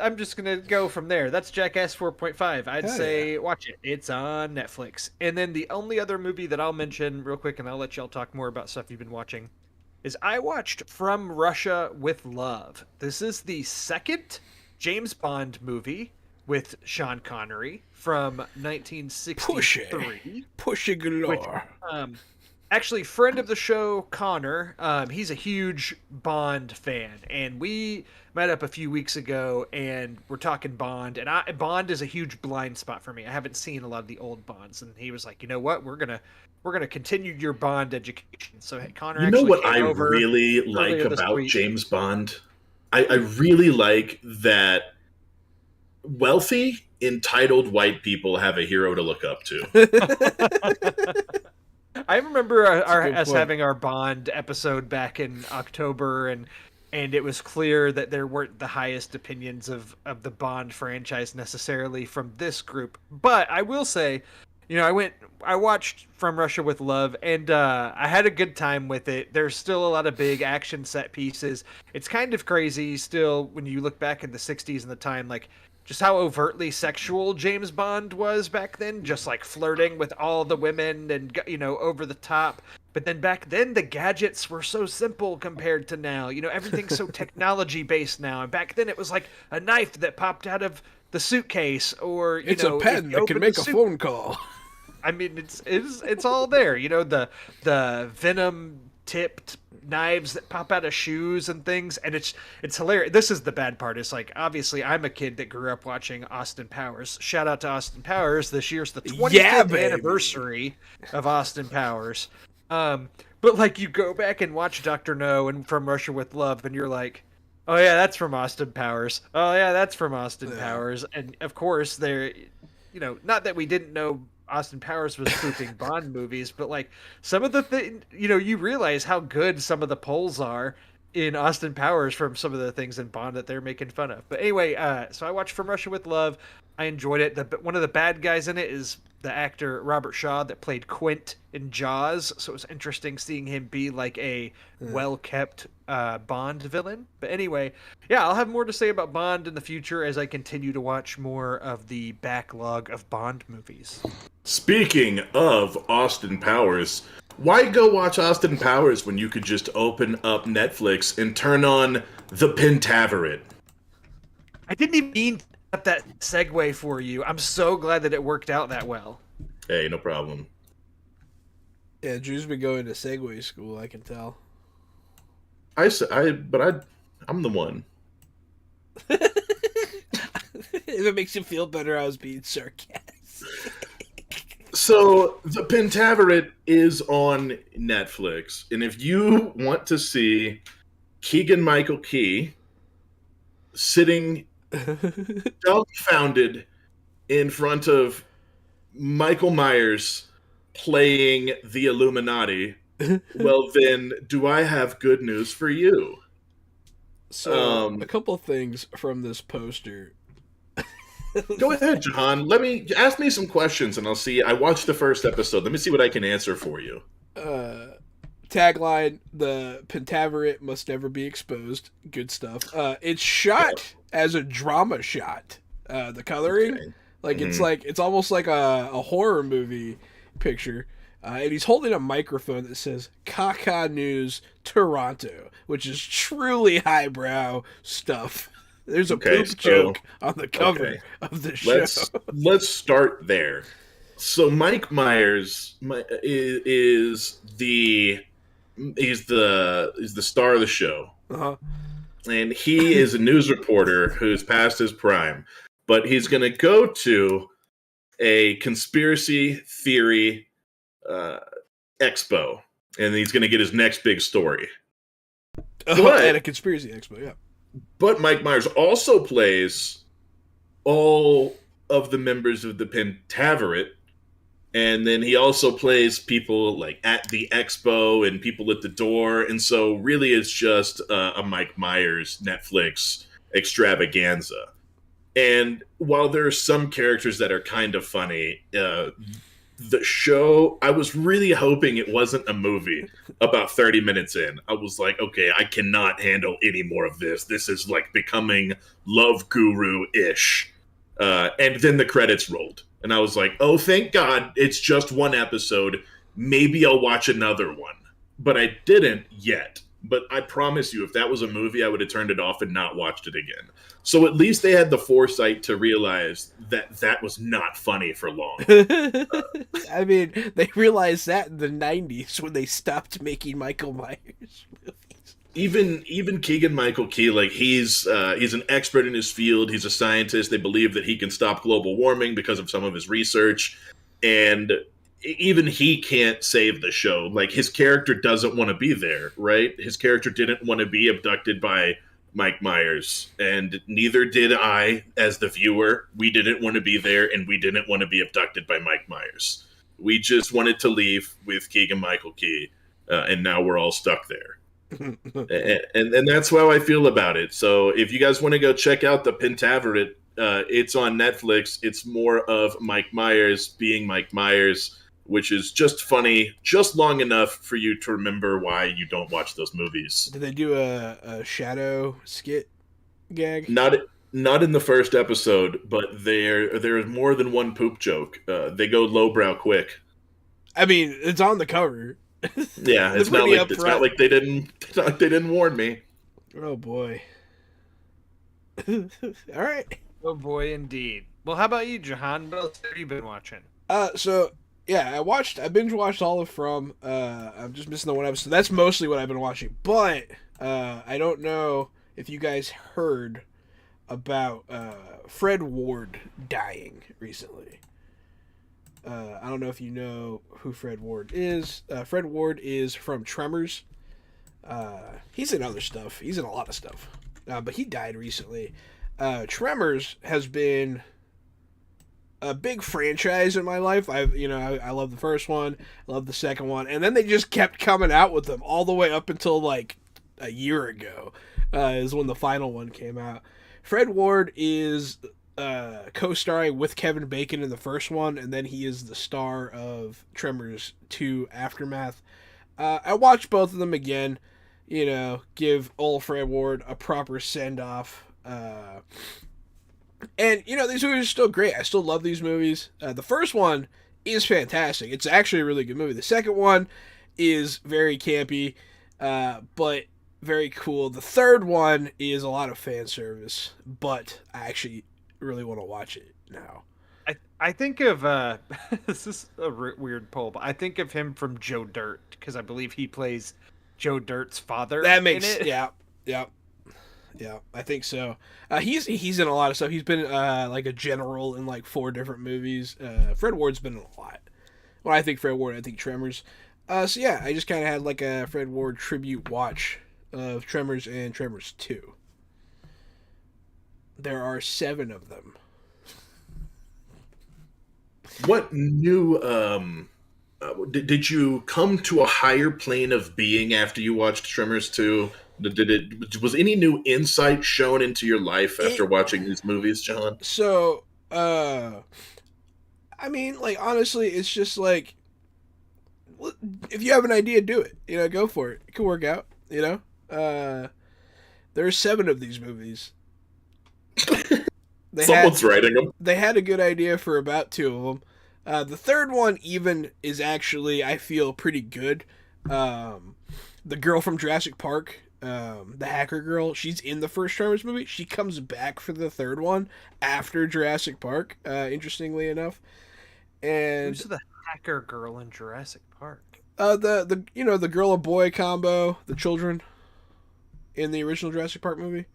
I'm just going to go from there. That's Jackass 4.5. I'd say watch it. It's on Netflix. And then the only other movie that I'll mention real quick, and I'll let y'all talk more about stuff you've been watching, is I watched From Russia with Love. This is the second James Bond movie with Sean Connery from 1963. Pushy galore. Which, actually, friend of the show, Connor, he's a huge Bond fan, and we met up a few weeks ago, and we're talking Bond, and Bond is a huge blind spot for me. I haven't seen a lot of the old Bonds, and he was like, you know what, we're gonna continue your Bond education. So Connor, you know what I really like about James Bond? I really like that wealthy, entitled white people have a hero to look up to. I remember us having our Bond episode back in October, and it was clear that there weren't the highest opinions of the Bond franchise necessarily from this group. But I will say, I watched From Russia with Love, and I had a good time with it. There's still a lot of big action set pieces. It's kind of crazy still when you look back in the 60s and the time, like, just how overtly sexual James Bond was back then, just like flirting with all the women and, over the top. But then back then, the gadgets were so simple compared to now. Everything's so technology based now. And back then, it was like a knife that popped out of the suitcase, or it's a pen that can make a phone call. I mean, it's all there. The venom tipped knives that pop out of shoes and things, and it's hilarious. This is the bad part. It's like, obviously I'm a kid that grew up watching Austin Powers. Shout out to Austin Powers. This year's the 25th anniversary of Austin Powers. But like, you go back and watch Dr. No and From Russia with Love, and you're like, oh yeah, that's from Austin Powers. Oh yeah, that's from Austin Powers. And of course they're, not that we didn't know Austin Powers was spoofing Bond movies, but like some of the things, you realize how good some of the polls are in Austin Powers from some of the things in Bond that they're making fun of. But anyway, so I watched From Russia with Love. I enjoyed it. One of the bad guys in it is the actor Robert Shaw that played Quint in Jaws. So it was interesting seeing him be like a well-kept Bond villain. But anyway, yeah, I'll have more to say about Bond in the future as I continue to watch more of the backlog of Bond movies. Speaking of Austin Powers, why go watch Austin Powers when you could just open up Netflix and turn on The Pentaveret? I didn't even mean to have that segue for you. I'm so glad that it worked out that well. Hey, no problem. Yeah, Drew's been going to Segway school, I can tell. I'm the one. If it makes you feel better, I was being sarcastic. So, The Pentaveret is on Netflix, and if you want to see Keegan-Michael Key sitting dumbfounded in front of Michael Myers playing the Illuminati, well then, do I have good news for you? So, a couple things from this poster. Go ahead, Jahan. Ask me some questions, and I'll see. I watched the first episode. Let me see what I can answer for you. Tagline: The Pentaveret must never be exposed. Good stuff. It's shot as a drama shot. The coloring, it's almost like a horror movie picture. And he's holding a microphone that says "Kaka News Toronto," which is truly highbrow stuff. There's a poop joke on the cover of the show. Let's start there. So Mike Myers is the He's the star of the show, Uh-huh. and he is a news reporter who's past his prime, but he's going to go to a conspiracy theory expo, and he's going to get his next big story. At a conspiracy expo, yeah. But Mike Myers also plays all of the members of the Pentaveret, and then he also plays people like at the expo and people at the door, and so really it's just a Mike Myers Netflix extravaganza. And while there are some characters that are kind of funny, the show, I was really hoping it wasn't a movie about 30 minutes in. I was like, okay, I cannot handle any more of this. This is like becoming Love Guru-ish. And then the credits rolled. And I was like, oh, thank God, it's just one episode. Maybe I'll watch another one. But I didn't yet. But I promise you, if that was a movie, I would have turned it off and not watched it again. So at least they had the foresight to realize that that was not funny for long. I mean, they realized that in the 90s when they stopped making Michael Myers movies. Even Keegan-Michael Key, like he's an expert in his field. He's a scientist. They believe that he can stop global warming because of some of his research, and even he can't save the show. Like his character doesn't want to be there, right? His character didn't want to be abducted by Mike Myers, and neither did I as the viewer. We didn't want to be there, and we didn't want to be abducted by Mike Myers. We just wanted to leave with Keegan-Michael Key, and now we're all stuck there. and that's how I feel about it. So if you guys want to go check out the Pentaveret, it's on Netflix. It's more of Mike Myers being Mike Myers, which is just funny, just long enough for you to remember why you don't watch those movies. Did they do a shadow skit gag? Not in the first episode, but there is more than one poop joke. They go lowbrow quick. I mean, it's on the cover. Yeah, it's not like they didn't warn me. Oh boy. All right. Oh boy, indeed. Well, how about you, Jahan? What else have you been watching? So yeah, I binge watched all of From. I'm just missing the one episode. That's mostly what I've been watching. But I don't know if you guys heard about Fred Ward dying recently. I don't know if you know who Fred Ward is. Fred Ward is from Tremors. He's in other stuff. He's in a lot of stuff. But he died recently. Tremors has been a big franchise in my life. I love the first one. I love the second one. And then they just kept coming out with them all the way up until like a year ago is when the final one came out. Fred Ward is co-starring with Kevin Bacon in the first one, and then he is the star of Tremors 2 Aftermath. I watched both of them again, give old Fred Ward a proper send-off. And, these movies are still great. I still love these movies. The first one is fantastic. It's actually a really good movie. The second one is very campy, but very cool. The third one is a lot of fan service, but I actually really want to watch it now. I think of this is a weird poll, but I think of him from Joe Dirt because I believe he plays Joe Dirt's father. That makes yeah. I think so. He's in a lot of stuff. He's been like a general in like 4 different movies. Fred Ward's been in a lot. When I think Fred Ward, I think Tremors. So yeah, I just kind of had like a Fred Ward tribute watch of Tremors and Tremors 2. There are 7 of them. What new did you come to a higher plane of being after you watched Tremors 2? Was any new insight shown into your life after watching these movies, John? So, I mean, like, honestly, it's just like, if you have an idea, do it. Go for it. It can work out, There's 7 of these movies. Someone's writing them. They had a good idea for about 2 of them. The third one even is actually, I feel, pretty good. The girl from Jurassic Park, the hacker girl, she's in the first Tremors movie. She comes back for the third one after Jurassic Park, interestingly enough. And who's the hacker girl in Jurassic Park? The the girl and boy combo, the children in the original Jurassic Park movie.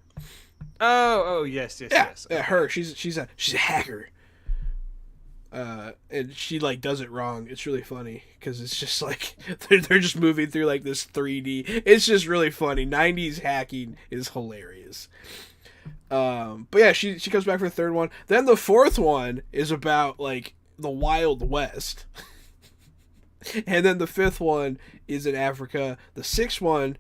Oh, yes. Yeah, Okay. her. She's a hacker. And she like does it wrong. It's really funny because it's just like they're just moving through like this 3D. It's just really funny. 90s hacking is hilarious. But yeah, she comes back for the third one. Then the fourth one is about like the Wild West. And then the fifth one is in Africa. The fifth one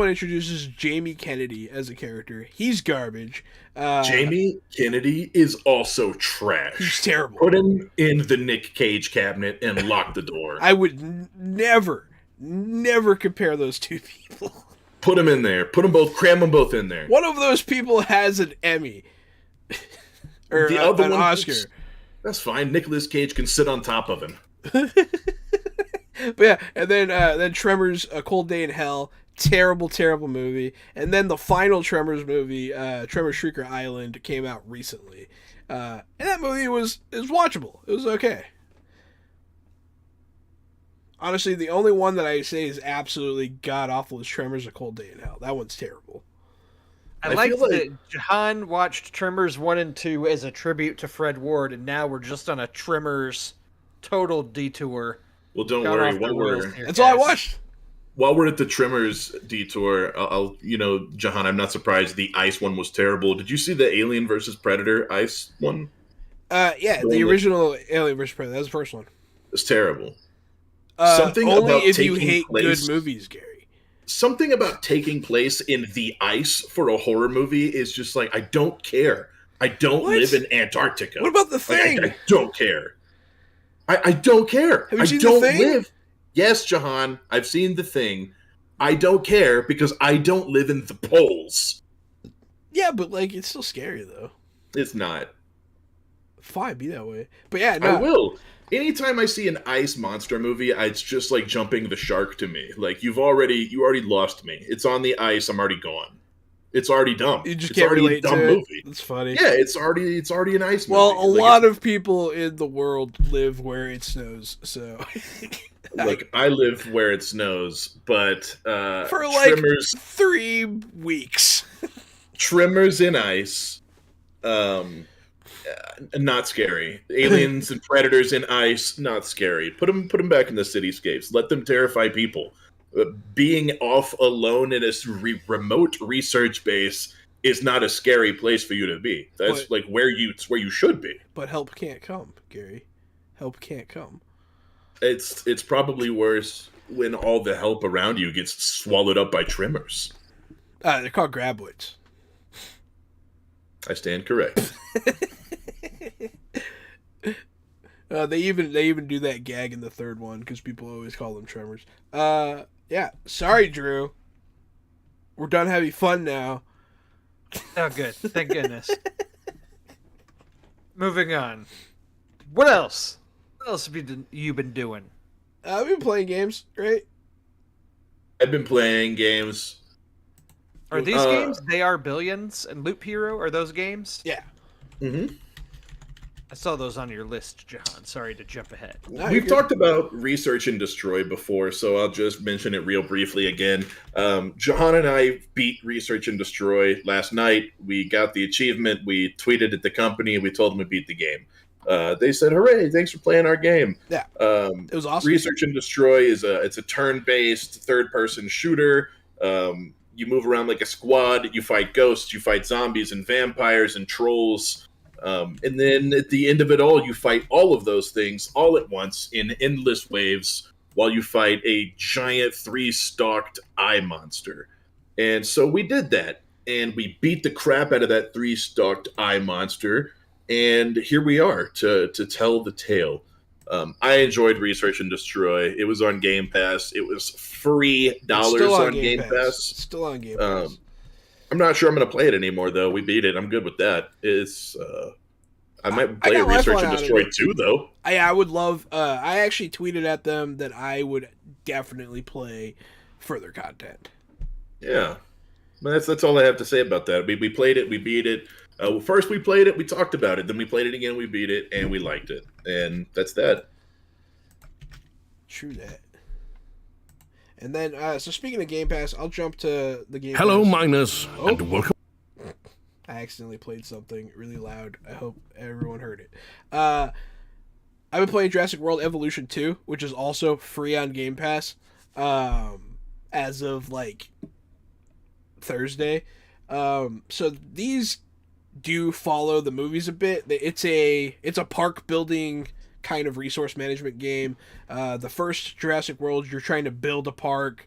introduces Jamie Kennedy as a character. He's garbage. Jamie Kennedy is also trash. He's terrible. Put him in the Nick Cage cabinet and lock the door. I would never compare those two people. Put them in there. Cram them both in there. One of those people has an Emmy. Or the other an one, Oscar. That's fine. Nicolas Cage can sit on top of him. But yeah, and then Tremors, A Cold Day in Hell. Terrible movie. And then the final Tremors movie, Tremors Shrieker Island, came out recently. And that movie is watchable. It was okay. Honestly, the only one that I say is absolutely god-awful is Tremors, A Cold Day in Hell. That one's terrible. I like that Jahan watched Tremors 1 and 2 as a tribute to Fred Ward, and now we're just on a Tremors total detour. Well, don't worry. That's all I watched. While we're at the Tremors detour, Jahan, I'm not surprised the ice one was terrible. Did you see the Alien versus Predator ice one? Yeah, the original Alien versus Predator. That was the first one. It's terrible. Something only about if you hate good movies, Gary. Something about taking place in the ice for a horror movie is just like, I don't care. I don't live in Antarctica. What about The Thing? I don't care. I don't care. Have you seen The Thing? Yes, Jahan, I've seen The Thing. I don't care because I don't live in the poles. Yeah, but like it's still scary though. It's not. Fine, be that way. But yeah, no. I will. Anytime I see an ice monster movie, it's just like jumping the shark to me. Like you already lost me. It's on the ice. I'm already gone. It's already dumb. You just can't relate to it. Movie. It's funny. Yeah, it's already an ice movie. Well, a lot of people in the world live where it snows, so. Like I live where it snows, but for like Tremors, 3 weeks. Tremors in ice, not scary. Aliens and predators in ice, not scary. Put them back in the cityscapes. Let them terrify people. Being off alone in a remote research base is not a scary place for you to be. That's like where you should be. But help can't come, Gary. Help can't come. It's probably worse when all the help around you gets swallowed up by Tremors. They're called graboids. I stand correct. They even do that gag in the third one because people always call them Tremors. Yeah. Sorry, Drew. We're done having fun now. Oh, good. Thank goodness. Moving on. What else? What else have you been doing? I've been playing games, right? I've been playing games. Are these games They Are Billions and Loop Hero? Are those games? Yeah. Mm-hmm. I saw those on your list, Jahan. Sorry to jump ahead. No, we've talked about Research and Destroy before, so I'll just mention it real briefly again. Jahan and I beat Research and Destroy last night. We got the achievement. We tweeted at the company, and we told them we beat the game. They said, "Hooray! Thanks for playing our game." Yeah, it was awesome. Research and Destroy is a turn-based third-person shooter. You move around like a squad. You fight ghosts. You fight zombies and vampires and trolls. And then at the end of it all, you fight all of those things all at once in endless waves while you fight a giant 3-stalked eye monster. And so we did that, and we beat the crap out of that 3-stalked eye monster. And here we are to tell the tale. I enjoyed Research and Destroy. It was on Game Pass. It was free dollars on Game Pass. It's still on Game Pass. I'm not sure I'm going to play it anymore, though. We beat it. I'm good with that. I might play Research and Destroy 2, though. I would love... I actually tweeted at them that I would definitely play further content. Yeah. That's all I have to say about that. We played it. We beat it. First we played it. We talked about it. Then we played it again. We beat it. And we liked it. And that's that. True that. And then, so speaking of Game Pass, I'll jump to the Game Hello, Pass. miners, and welcome. I accidentally played something really loud. I hope everyone heard it. I've been playing Jurassic World Evolution 2, which is also free on Game Pass as of, like, Thursday. So these do follow the movies a bit. It's a park building kind of resource management game. The first Jurassic World, you're trying to build a park,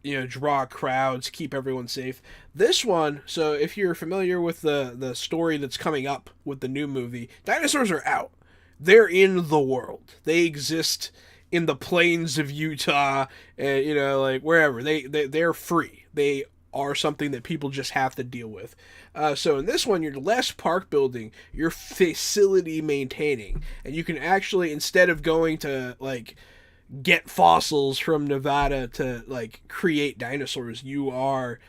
draw crowds, keep everyone safe. This one, so if you're familiar with the story that's coming up with the new movie, dinosaurs are out. They're in the world. They exist in the plains of Utah, and like wherever. They're free. They are something that people just have to deal with. So in this one, you're less park building, you're facility maintaining, and you can actually, instead of going to like get fossils from Nevada to like create dinosaurs, you are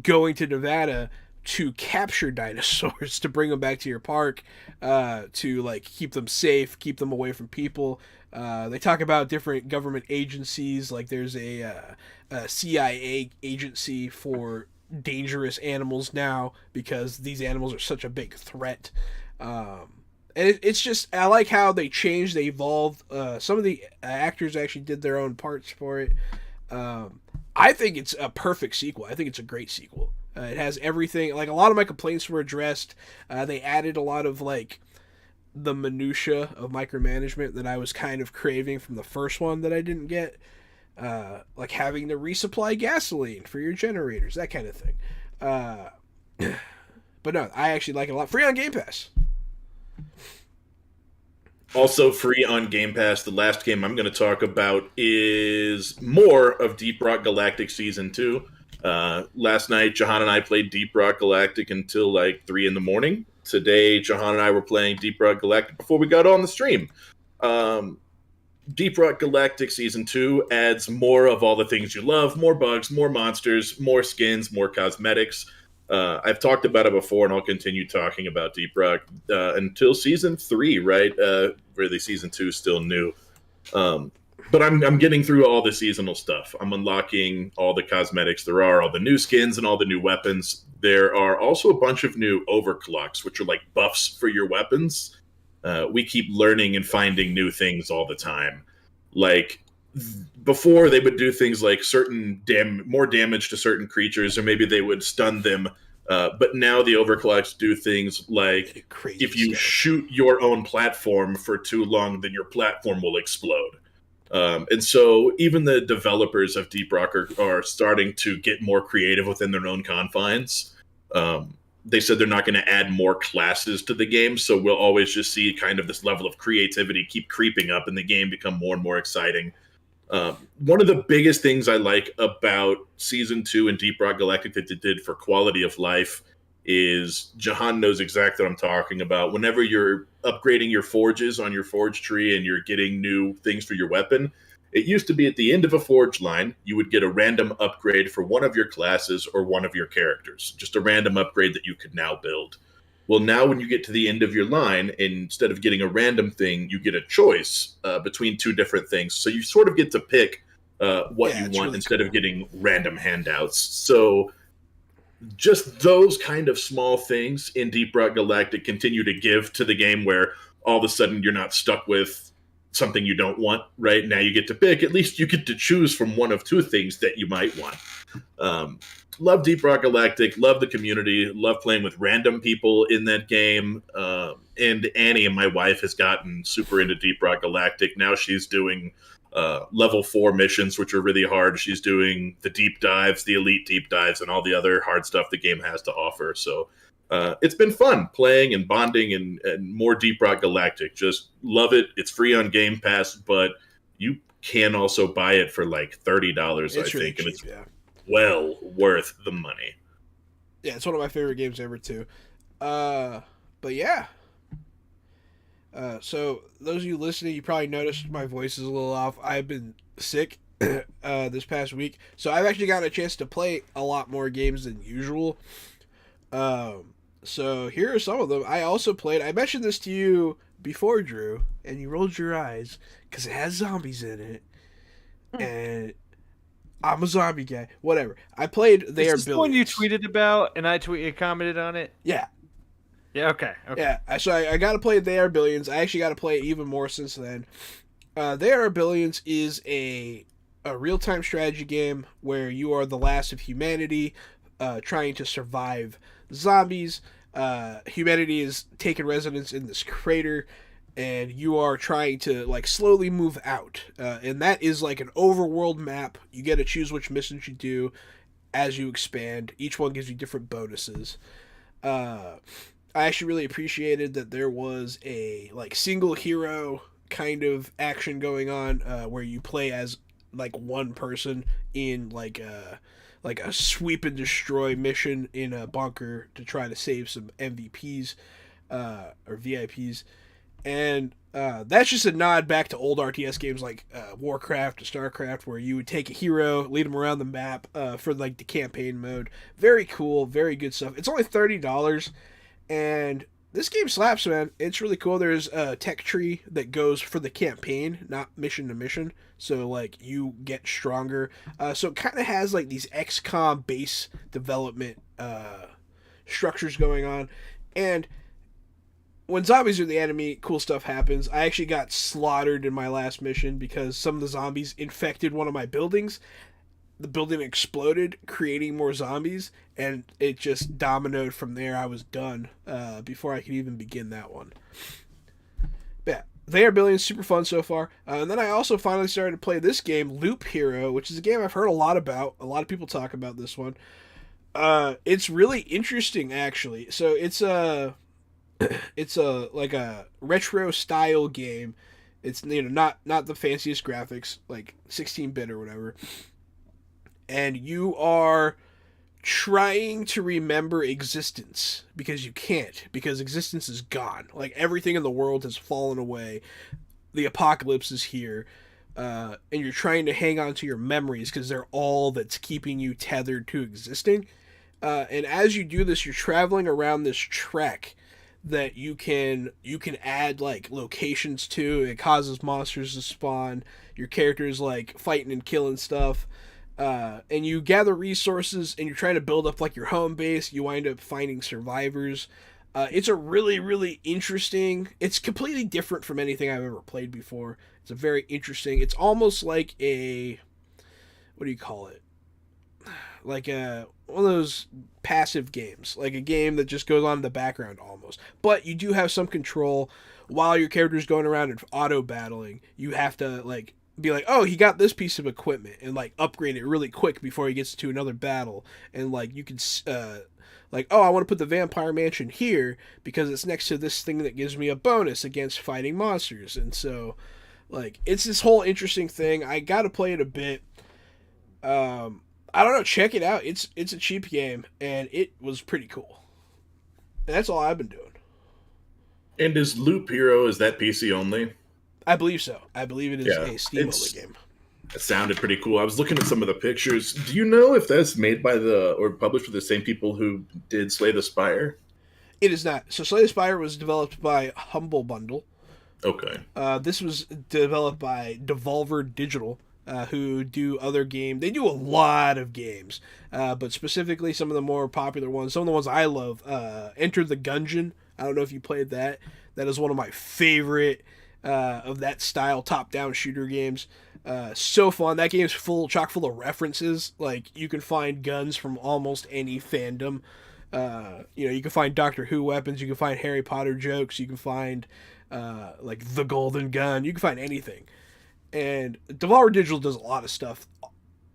going to Nevada to capture dinosaurs to bring them back to your park, to like keep them safe, keep them away from people. They talk about different government agencies, like there's a CIA agency for dangerous animals now because these animals are such a big threat. And it's just, I like how they changed, they evolved. Some of the actors actually did their own parts for it. I think it's a perfect sequel. I think it's a great sequel. It has everything, like a lot of my complaints were addressed. They added a lot of like the minutia of micromanagement that I was kind of craving from the first one that I didn't get. Like having to resupply gasoline for your generators, that kind of thing. But no, I actually like it a lot. Free on Game Pass. Also free on Game Pass. The last game I'm going to talk about is more of Deep Rock Galactic Season 2. Last night, Jahan and I played Deep Rock Galactic until like 3 in the morning. Today, Jahan and I were playing Deep Rock Galactic before we got on the stream. Deep Rock Galactic Season 2 adds more of all the things you love, more bugs, more monsters, more skins, more cosmetics. I've talked about it before, and I'll continue talking about Deep Rock until Season 3, right? Really, Season 2 is still new. But I'm getting through all the seasonal stuff. I'm unlocking all the cosmetics there are, all the new skins, and all the new weapons. There are also a bunch of new overclocks, which are like buffs for your weapons. We keep learning and finding new things all the time. Like, before they would do things like more damage to certain creatures, or maybe they would stun them. But now the overclocks do things like, if you shoot your own platform for too long, then your platform will explode. And so even the developers of Deep Rock are starting to get more creative within their own confines. They said they're not going to add more classes to the game, so we'll always just see kind of this level of creativity keep creeping up and the game become more and more exciting. One of the biggest things I like about Season 2 and Deep Rock Galactic that they did for quality of life is Jahan knows exactly what I'm talking about. Whenever you're upgrading your forges on your forge tree and you're getting new things for your weapon, it used to be at the end of a forge line, you would get a random upgrade for one of your classes or one of your characters. Just a random upgrade that you could now build. Well, now when you get to the end of your line, instead of getting a random thing, you get a choice between two different things. So you sort of get to pick what you want really instead of getting random handouts. So just those kind of small things in Deep Rock Galactic continue to give to the game, where all of a sudden you're not stuck with something you don't want. Right now you get to pick. At least you get to choose from one of two things that you might want. Love Deep Rock Galactic, love the community, love playing with random people in that game. And Annie, and my wife, has gotten super into Deep Rock Galactic. Now she's doing level 4 missions, which are really hard. She's doing the deep dives, the elite deep dives, and all the other hard stuff the game has to offer. So it's been fun playing and bonding and more Deep Rock Galactic. Just love it. It's free on Game Pass, but you can also buy it for like $30, I think. Really cheap, and it's well worth the money. Yeah, it's one of my favorite games ever, too. But yeah. So those of you listening, you probably noticed my voice is a little off. I've been sick this past week, so I've actually gotten a chance to play a lot more games than usual. So here are some of them. I also played, I mentioned this to you before, Drew, and you rolled your eyes because it has zombies in it. And I'm a zombie guy. Whatever. I played They Is Are this the one you Billions. tweeted about and I commented on it? Yeah. Yeah, okay. Yeah. So I got to play They Are Billions. I actually got to play it even more since then. They Are Billions is a real-time strategy game where you are the last of humanity trying to survive zombies. Humanity is taking residence in this crater, and you are trying to like slowly move out. And that is like an overworld map. You get to choose which missions you do as you expand. Each one gives you different bonuses. Uh, I actually really appreciated that there was a like single hero kind of action going on where you play as like one person in like a sweep and destroy mission in a bunker to try to save some MVPs or VIPs, and that's just a nod back to old RTS games like Warcraft or Starcraft, where you would take a hero, lead them around the map for like the campaign mode. Very cool, very good stuff. It's only $30, and this game slaps, man. It's really cool. There's a tech tree that goes for the campaign, not mission to mission. So like you get stronger. So it kind of has like these XCOM base development structures going on, and when zombies are the enemy, cool stuff happens. I actually got slaughtered in my last mission because some of the zombies infected one of my buildings. The building exploded, creating more zombies, and it just dominoed from there. I was done before I could even begin that one. But yeah, They Are Billions, super fun so far. And then I also finally started to play this game, Loop Hero, which is a game I've heard a lot about. A lot of people talk about this one. It's really interesting, actually. So it's a like a retro style game. It's not the fanciest graphics, like 16-bit or whatever. And you are trying to remember existence because you can't, because existence is gone. Like everything in the world has fallen away. The apocalypse is here. And you're trying to hang on to your memories because they're all that's keeping you tethered to existing. And as you do this, you're traveling around this trek that you can add like locations to. It causes monsters to spawn. Your character's like fighting and killing stuff. And you gather resources and you're trying to build up like your home base. You wind up finding survivors. It's a really, really interesting. It's completely different from anything I've ever played before. It's a very interesting. It's almost like a, what do you call it? Like a one of those passive games, like a game that just goes on in the background almost. But you do have some control while your character's going around and auto battling. You have to like be like, oh, he got this piece of equipment and like upgrade it really quick before he gets to another battle. And like you can like, oh, I want to put the vampire mansion here because it's next to this thing that gives me a bonus against fighting monsters. And so like it's this whole interesting thing. I got to play it a bit. I don't know. Check it out. It's a cheap game, and it was pretty cool. And that's all I've been doing. And is Loop Hero, is that PC only? I believe so. I believe it is a Steam only game. It sounded pretty cool. I was looking at some of the pictures. Do you know if that's made by or published with the same people who did Slay the Spire? It is not. So Slay the Spire was developed by Humble Bundle. Okay. This was developed by Devolver Digital. Who do other games. They do a lot of games, but specifically some of the more popular ones. Some of the ones I love. Enter the Gungeon. I don't know if you played that. That is one of my favorite of that style top-down shooter games. So fun. That game's chock full of references. Like you can find guns from almost any fandom. You can find Doctor Who weapons. You can find Harry Potter jokes. You can find like the Golden Gun. You can find anything. And Devolver Digital does a lot of stuff.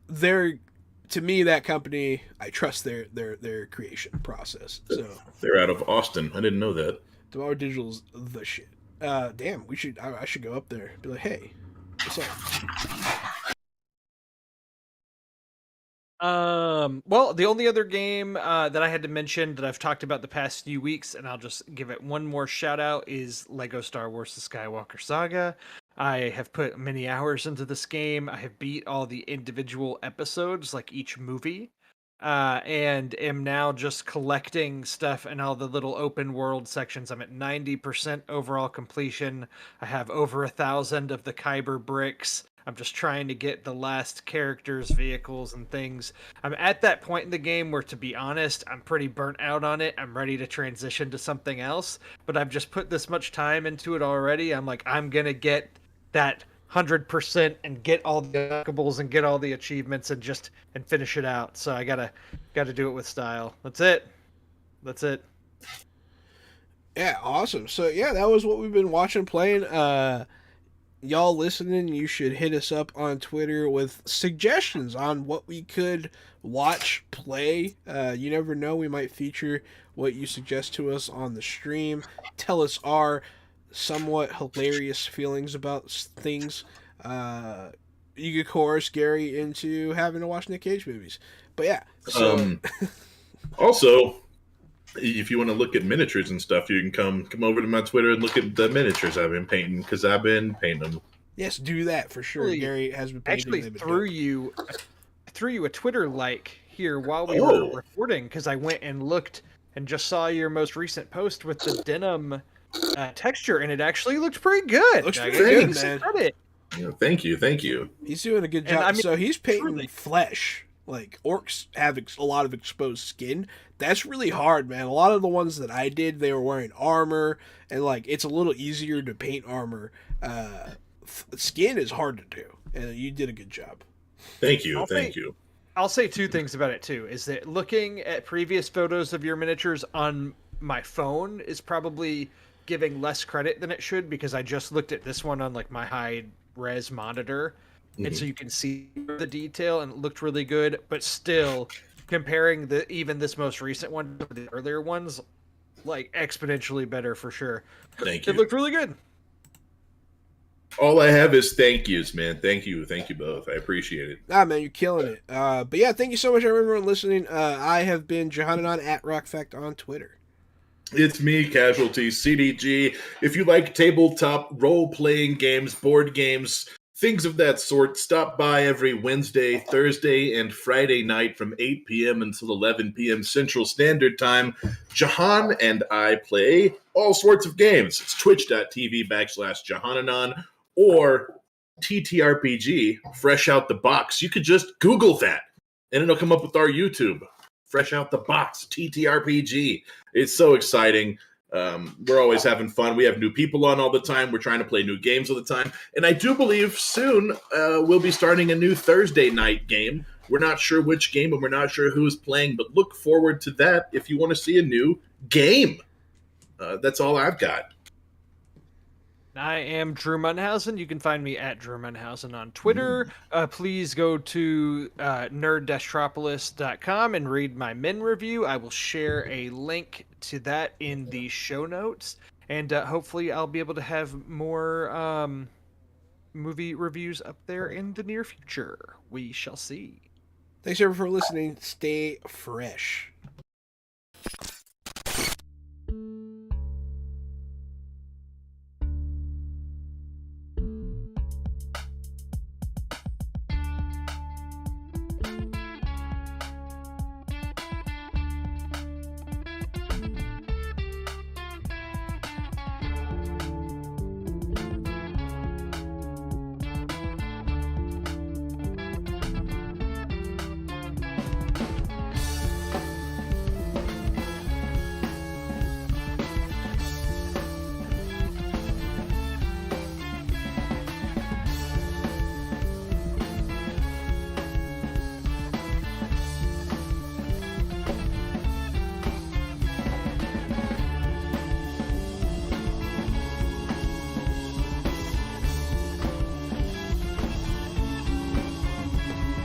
To me, that company, I trust their creation process. So they're out of Austin. I didn't know that. Devolver Digital's the shit. Damn, I should go up there and be like, hey, what's up? Well, the only other game that I had to mention that I've talked about the past few weeks, and I'll just give it one more shout out, is Lego Star Wars: The Skywalker Saga. I have put many hours into this game. I have beat all the individual episodes, like each movie, and am now just collecting stuff in all the little open world sections. I'm at 90% overall completion. I have over 1,000 of the Kyber bricks. I'm just trying to get the last characters, vehicles, and things. I'm at that point in the game where, to be honest, I'm pretty burnt out on it. I'm ready to transition to something else, but I've just put this much time into it already. I'm like, I'm gonna get that 100% and get all the unlockables and get all the achievements and finish it out. So I gotta do it with style. That's it. That's it. Yeah, awesome. So yeah, that was what we've been watching, playing. Y'all listening, you should hit us up on Twitter with suggestions on what we could watch, play. You never know, we might feature what you suggest to us on the stream. Tell us our somewhat hilarious feelings about things. You could coerce Gary into having to watch Nick Cage movies. But yeah, so Also, if you want to look at miniatures and stuff, you can come over to my Twitter and look at the miniatures I've been painting, because I've been painting them. yes, do that for sure. Actually- Gary has been painting. Actually, them. threw you a Twitter like here while we were recording, because I went and looked and just saw your most recent post with the denim texture, and it actually looked pretty good. Looks I pretty gotta good, give you some man. credit. Yeah, thank you. He's doing a good And job. I mean, So he's painting truly. flesh. Like orcs have a lot of exposed skin. That's really hard, man. A lot of the ones that I did, they were wearing armor, and like it's a little easier to paint armor. Skin is hard to do, and you did a good job. Thank you. I'll say two things about it too. Is that looking at previous photos of your miniatures on my phone is probably giving less credit than it should, because I just looked at this one on like my high res monitor, and so you can see the detail, and it looked really good. But still, comparing even this most recent one to the earlier ones, like exponentially better for sure. Thank It you. looked really good. All I have is thank yous, man. Thank you both. I appreciate it. Ah, man, you're killing it. But yeah, thank you so much, everyone listening. I have been Johanan at Rockfact on Twitter. It's me, Casualty CDG. If you like tabletop role-playing games, board games, things of that sort, stop by every Wednesday, Thursday, and Friday night from 8 p.m. until 11 p.m. Central Standard Time. Jahan and I play all sorts of games. It's twitch.tv/Johananon or TTRPG, Fresh Out the Box. You could just Google that, and it'll come up with our YouTube. Fresh Out the Box, TTRPG. It's so exciting. We're always having fun. We have new people on all the time. We're trying to play new games all the time. And I do believe soon we'll be starting a new Thursday night game. We're not sure which game, and we're not sure who's playing, but look forward to that if you want to see a new game. That's all I've got. I am Drew Munhausen. You can find me at Drew Munhausen on Twitter. Please go to nerd-tropolis.com and read my Min review. I will share a link to that in the show notes. And hopefully I'll be able to have more movie reviews up there in the near future. We shall see. Thanks, everyone, for listening. Stay fresh.